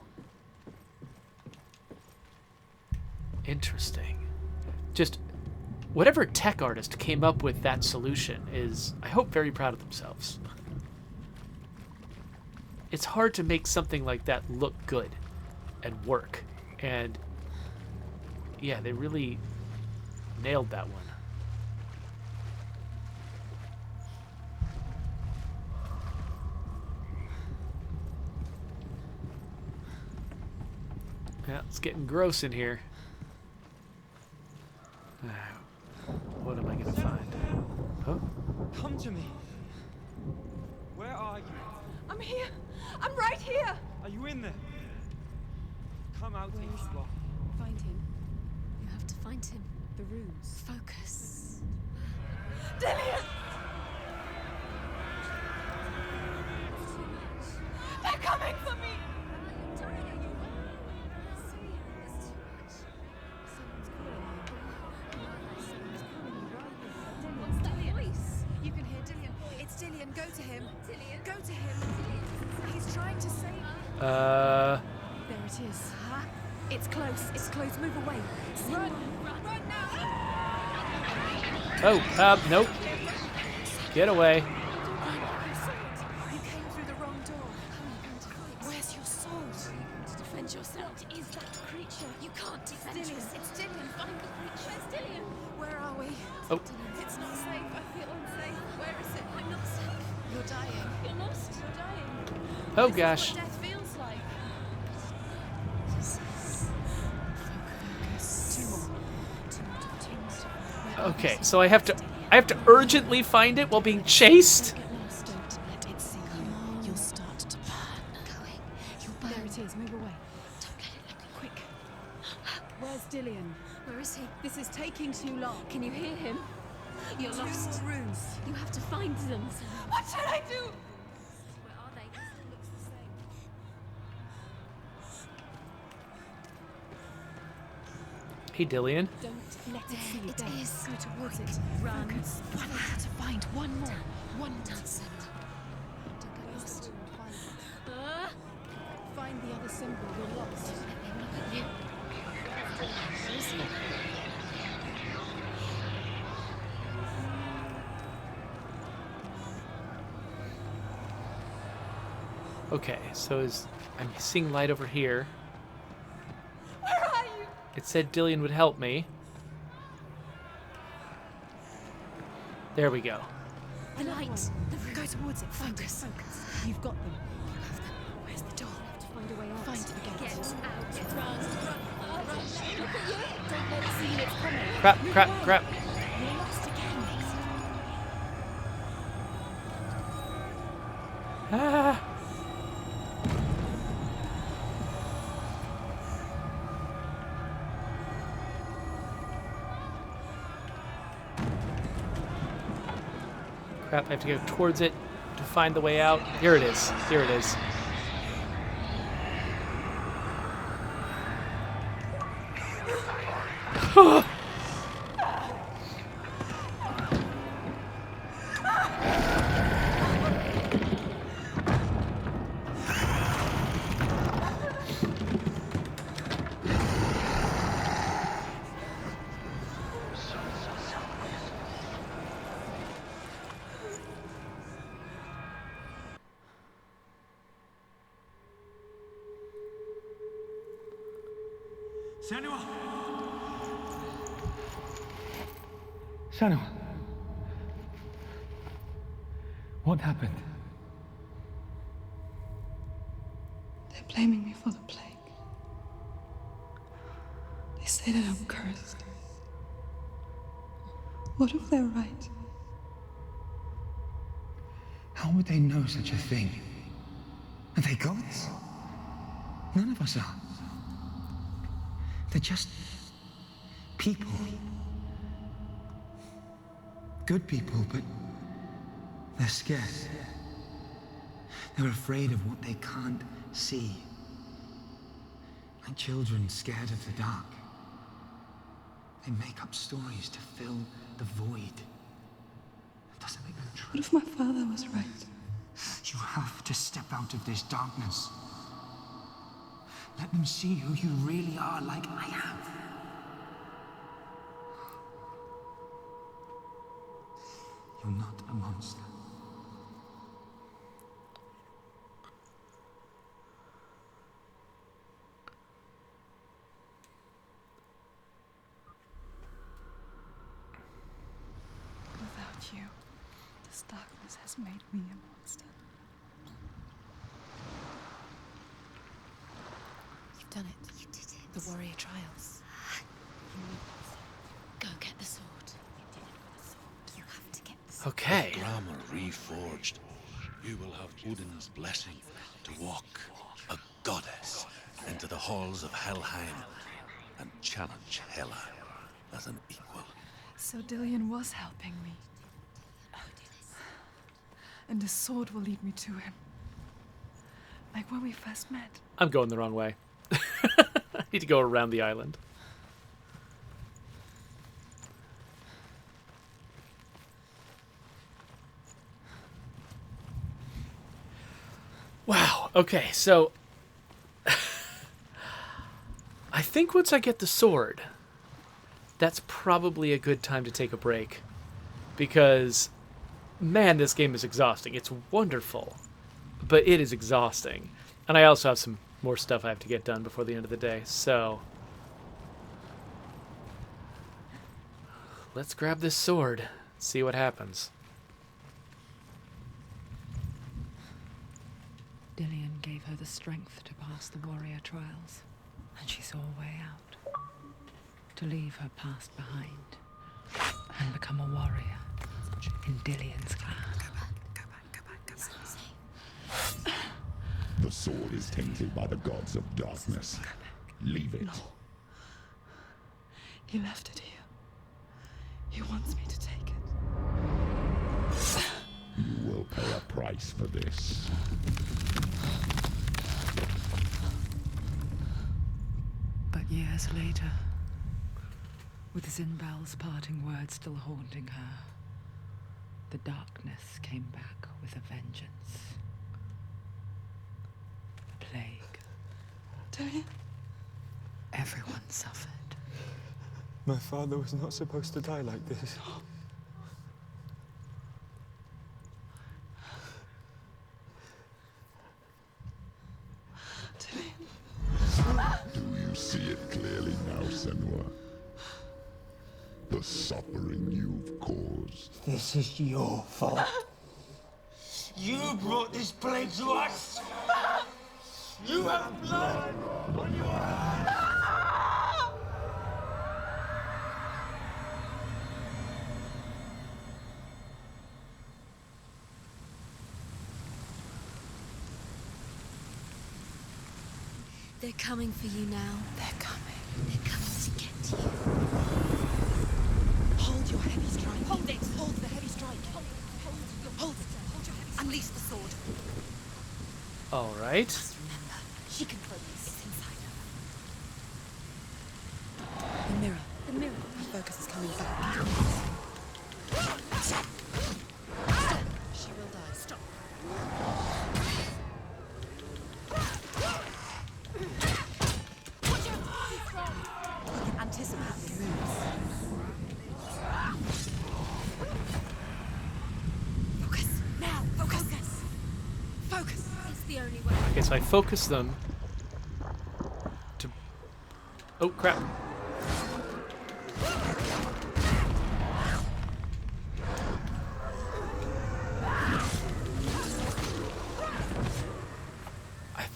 Interesting. Just whatever tech artist came up with that solution is, I hope, very proud of themselves. It's hard to make something like that look good and work. And yeah, they really nailed that one. Yeah, it's getting gross in here. What am I gonna find? Huh? Come to me. Where are you? I'm here. I'm right here. Are you in there? Come out if you are. Find him. You have to find him. The runes. Focus. Dillian! They're coming for me. What's that voice? You can hear Dillian. It's Dillian. Go to him. Dillian. Go to him. He's trying to save you. There it is. It's close. It's close. Move away. Run. Run now. Oh, nope. Get away. You came through the wrong door. How are you going to fight? Where's your sword? To defend yourself. What is that creature? You can't defend Dillian. yourself. It's Dillian. Find the creature. Where's Dillian? Where are we? Oh. It's not safe. I feel unsafe. Where is it? I'm not safe. You're dying. You're lost. You're dying. Oh This gosh. is what death feels like. Okay, so I have to urgently find it while being chased. Get lost. Don't let it see you. You'll start to burn. Going. You'll There burn. it is. Move away. Don't let it look. Quick. Where's Dillian? Where is he? This is taking too long. Can you hear him? You're Two lost. more rooms. You have to find them. What should I do? Where are they? It looks the same. Hey, Dillian. Don't let it see you. It There. is. Go towards it. Run. Focus. One more to find. One more. One more. That's it. Don't get Where's lost. the wound? Find it. Ah! Find the other symbol. You're lost. Let me look at you. Where is he? Okay, so I'm seeing light over here. Where are you? It said Dillian would help me. There we go. The light. The room. Go towards it. Find it. Focus. Focus. You've got them. You have them. Where's the door? You have to find a way out. Find it again. Get out. Run. Run. Look at you. Don't let it see you. It's coming. Crap, Move crap, away. crap. You're lost again. Ah. Crap, I have to go towards it to find the way out. Here it is. Here it is. Senua! Senua. What happened? They're blaming me for the plague. They say that I'm cursed. What if they're right? How would they know such a thing? Are they gods? None of us are. They're just people. Good people, but they're scared. They're afraid of what they can't see. Like children scared of the dark. They make up stories to fill the void. It doesn't make them true. What if my father was right? You have to step out of this darkness. Let them see who you really are, like I have. You're not a monster. Without you, this darkness has made me a monster. You've done it. You did it. The warrior trials. Go get the sword. You did it with a sword. You have to get the sword. Okay. With Grammar reforged, you will have Odin's blessing to walk, a goddess, into the halls of Helheim and challenge Hela as an equal. So Dillion was helping me. And the sword will lead me to him. Like when we first met. I'm going the wrong way. I need to go around the island. Wow. Okay, so I think once I get the sword, that's probably a good time to take a break. Because, man, this game is exhausting. It's wonderful, but it is exhausting. And I also have some more stuff I have to get done before the end of the day, so let's grab this sword, see what happens. Dillion gave her the strength to pass the warrior trials, and she saw a way out. To leave her past behind and become a warrior in Dillion's clan. The sword is tainted by the gods of darkness. Leave it. No. He left it here. He wants me to take it. You will pay a price for this. But years later, with Zinbal's parting words still haunting her, the darkness came back with a vengeance. The plague. Dillion? Everyone suffered. My father was not supposed to die like this. Do you see it clearly now, Senua? The suffering you've caused. This is your fault. You brought this plague to us. You have blood on your hands. They're coming for you now. They're coming. They're coming to get you. Hold your heavy strike. Hold it. Hold the heavy strike. Hold it. Hold your heavy strike. Unleash the sword. All right. Just remember, she can throw this. It's inside her. The mirror. The mirror. Her focus is coming back. Stop. She will die. Stop. Anticipate the moves. Focus. Now. Focus. Focus. It's the only way. Okay, so I focus them to... Oh, crap.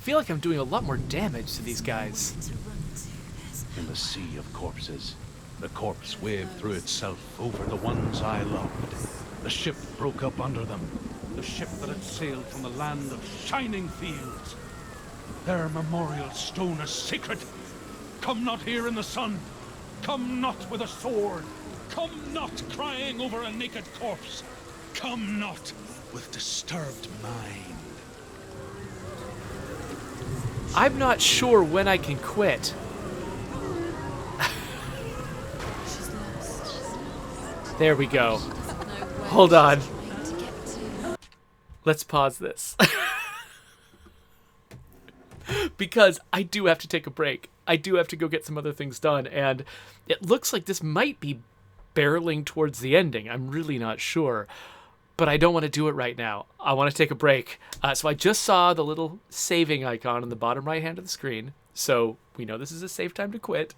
feel like I'm doing a lot more damage to these guys. In the sea of corpses, the corpse waved through itself over the ones I loved. The ship broke up under them. The ship that had sailed from the land of shining fields. Their memorial stone is sacred. Come not here in the sun. Come not with a sword. Come not crying over a naked corpse. Come not with disturbed mind. I'm not sure when I can quit. There we go. Hold on. Let's pause this. Because I do have to take a break. I do have to go get some other things done, and it looks like this might be barreling towards the ending. I'm really not sure, but I don't want to do it right now. I want to take a break. So I just saw the little saving icon on the bottom right hand of the screen, so we know this is a safe time to quit.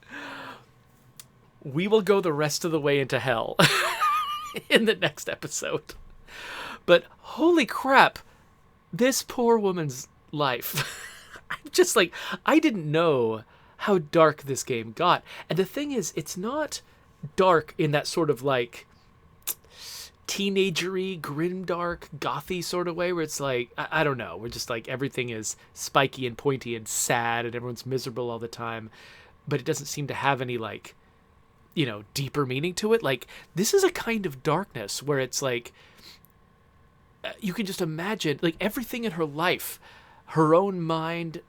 We will go the rest of the way into hell in the next episode. But holy crap, this poor woman's life. I'm just like, I didn't know how dark this game got. And the thing is, it's not dark in that sort of like teenagery, grimdark, gothy sort of way where it's like, I don't know, we're just like everything is spiky and pointy and sad and everyone's miserable all the time. But it doesn't seem to have any like, you know, deeper meaning to it. Like, this is a kind of darkness where it's like, you can just imagine like everything in her life, her own mind,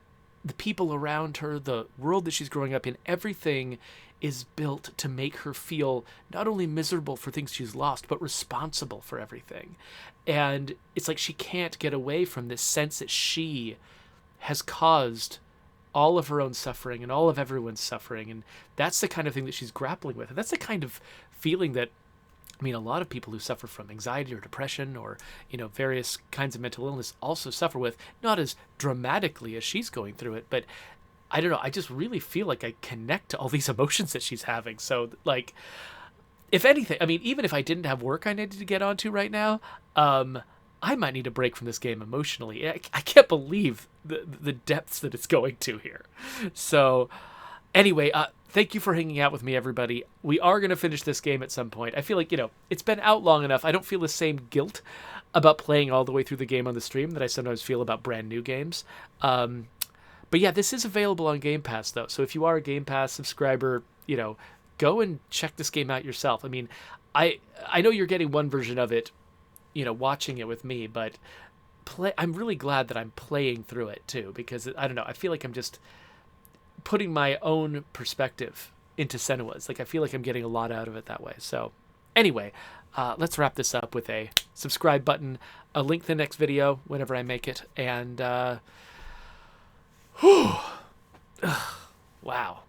the people around her, the world that she's growing up in, everything is built to make her feel not only miserable for things she's lost, but responsible for everything. And it's like she can't get away from this sense that she has caused all of her own suffering and all of everyone's suffering. And that's the kind of thing that she's grappling with. And that's the kind of feeling that, I mean, a lot of people who suffer from anxiety or depression or, you know, various kinds of mental illness also suffer with, not as dramatically as she's going through it, but I don't know, I just really feel like I connect to all these emotions that she's having. So, like, if anything, I mean, even if I didn't have work I needed to get onto right now, I might need a break from this game emotionally. I can't believe the depths that it's going to here. So, anyway, thank you for hanging out with me, everybody. We are going to finish this game at some point. I feel like, you know, it's been out long enough. I don't feel the same guilt about playing all the way through the game on the stream that I sometimes feel about brand new games. But yeah, this is available on Game Pass, though. So if you are a Game Pass subscriber, you know, go and check this game out yourself. I mean, I know you're getting one version of it, you know, watching it with me, but I'm really glad that I'm playing through it, too, because, I don't know, I feel like I'm just putting my own perspective into Senua's. Like, I feel like I'm getting a lot out of it that way. So anyway, let's wrap this up with a subscribe button, a link to the next video whenever I make it, and wow.